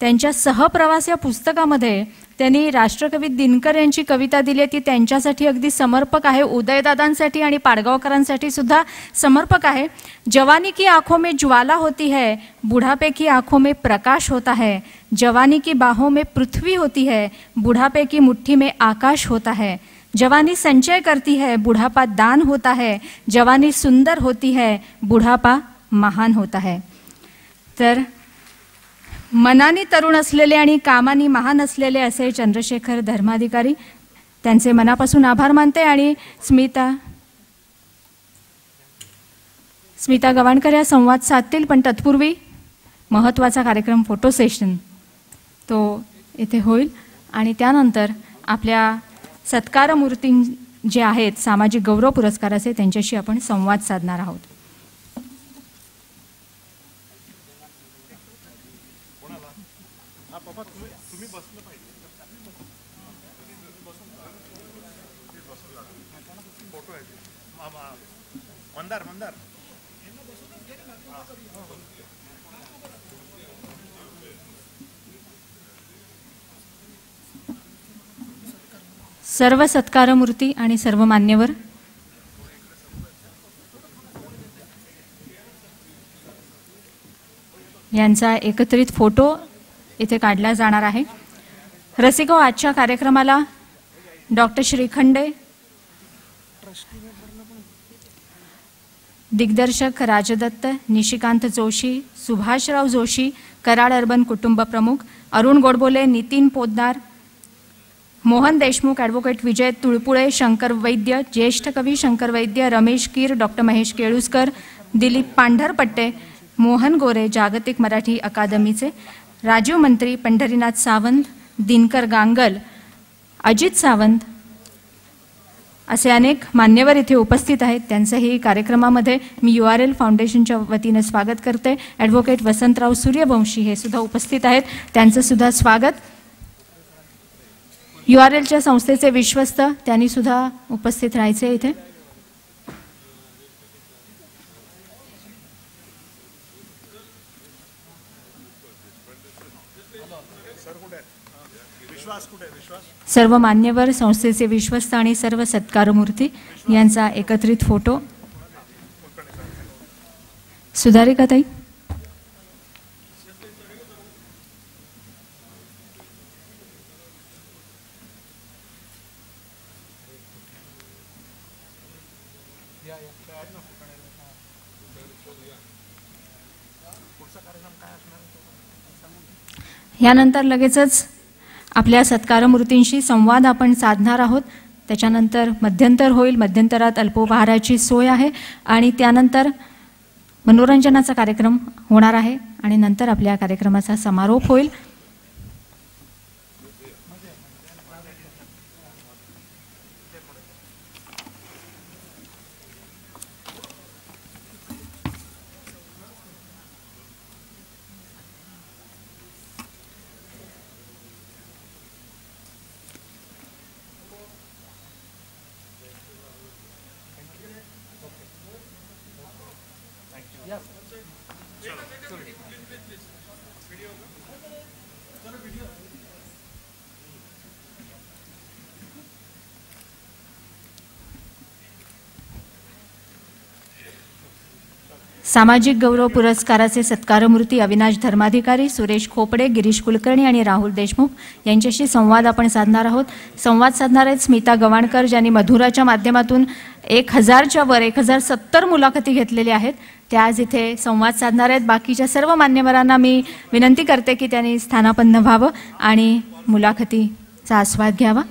त्यांच्या सहप्रवास या पुस्तकामध्ये त्यांनी राष्ट्रकवी दिनकर यांची कविता दिली आहे, ती त्यांच्यासाठी अगदी समर्पक आहे. उदयदादांसाठी आणि पाडगावकरांसाठी सुद्धा समर्पक आहे. जवानी की आंखों में ज्वाला होती है, बुढ़ापे की आंखों में प्रकाश होता है. जवानी की बाहों में पृथ्वी होती है, बुढ़ापे की मुट्ठी में आकाश होता है. जवानी संचय करती है, बुढ़ापा दान होता है. जवानी सुंदर होती है, बुढ़ापा महान होता है. तर मनाने तरुण असलेले आणि कामाने महान असलेले असे चंद्रशेखर धर्माधिकारी, त्यांचे मनापासून आभार मानते. आणि स्मिता गवाणकर या संवाद साधतील, पण तत्पूर्वी महत्त्वाचा कार्यक्रम फोटो सेशन तो इथे होईल. आणि त्यानंतर आपल्या सत्कारमूर्ती जे आहेत सामाजिक गौरव पुरस्काराचे, त्यांच्याशी आपण संवाद साधणार आहोत. सर्व सत्कारमूर्ती आणि सर्व मान्यवर, यांचा एकत्रित फोटो इथे काढला जाणार आहे. रसिको, आजच्या कार्यक्रमाला डॉक्टर श्रीखंडे, दिग्दर्शक राजदत्त, निशिकांत जोशी, सुभाषराव जोशी, कराड अर्बन कुटुंब प्रमुख, अरुण गोडबोले, नितीन पोद्दार, मोहन देशमुख, ॲडव्होकेट विजय तुळपुळे, शंकर वैद्य, ज्येष्ठ कवी शंकर वैद्य, रमेश कीर, डॉक्टर महेश केळुसकर, दिलीप पांढरपट्टे, मोहन गोरे, जागतिक मराठी अकादमीचे, राजीव मंत्री, पंढरीनाथ सावंत, दिनकर गांगल, अजित सावंत असे अनेक मान्यवर इथे उपस्थित आहेत. त्यांचंही कार्यक्रमामध्ये मी URL फाउंडेशनच्या वतीने स्वागत करते. ॲडव्होकेट वसंतराव सूर्यवंशी हे सुद्धा उपस्थित आहेत, त्यांचं सुद्धा स्वागत. URLच्या संस्थेचे विश्वस्त, त्यांनी सुद्धा उपस्थित राहायचे इथे. सर्व मान्यवर, संस्थेचे विश्वस्त आणि सर्व सत्कारमूर्ती यांचा एकत्रित फोटो. सुधारिकाताई, यानंतर लगेचच आपल्या सत्कारमूर्तींशी संवाद आपण साधणार आहोत. त्याच्यानंतर मध्यंतर होईल. मध्यंतरात अल्पोपहाराची सोय आहे आणि त्यानंतर मनोरंजनाचा कार्यक्रम होणार आहे आणि नंतर आपल्या कार्यक्रमाचा समारोप होईल. सामाजिक गौरव पुरस्काराचे सत्कारमूर्ती अविनाश धर्माधिकारी, सुरेश खोपडे, गिरीश कुलकर्णी आणि राहुल देशमुख यांच्याशी संवाद आपण साधणार आहोत. संवाद साधणार आहेत स्मिता गवाणकर, ज्यांनी मधुराच्या माध्यमातून 1000च्या वर 1070 मुलाखती घेतलेल्या आहेत. त्या आज इथे संवाद साधणार आहेत. बाकीच्या सर्व मान्यवरांना मी विनंती करते की त्यांनी स्थानापन्न व्हावं आणि मुलाखतीचा आस्वाद घ्यावा.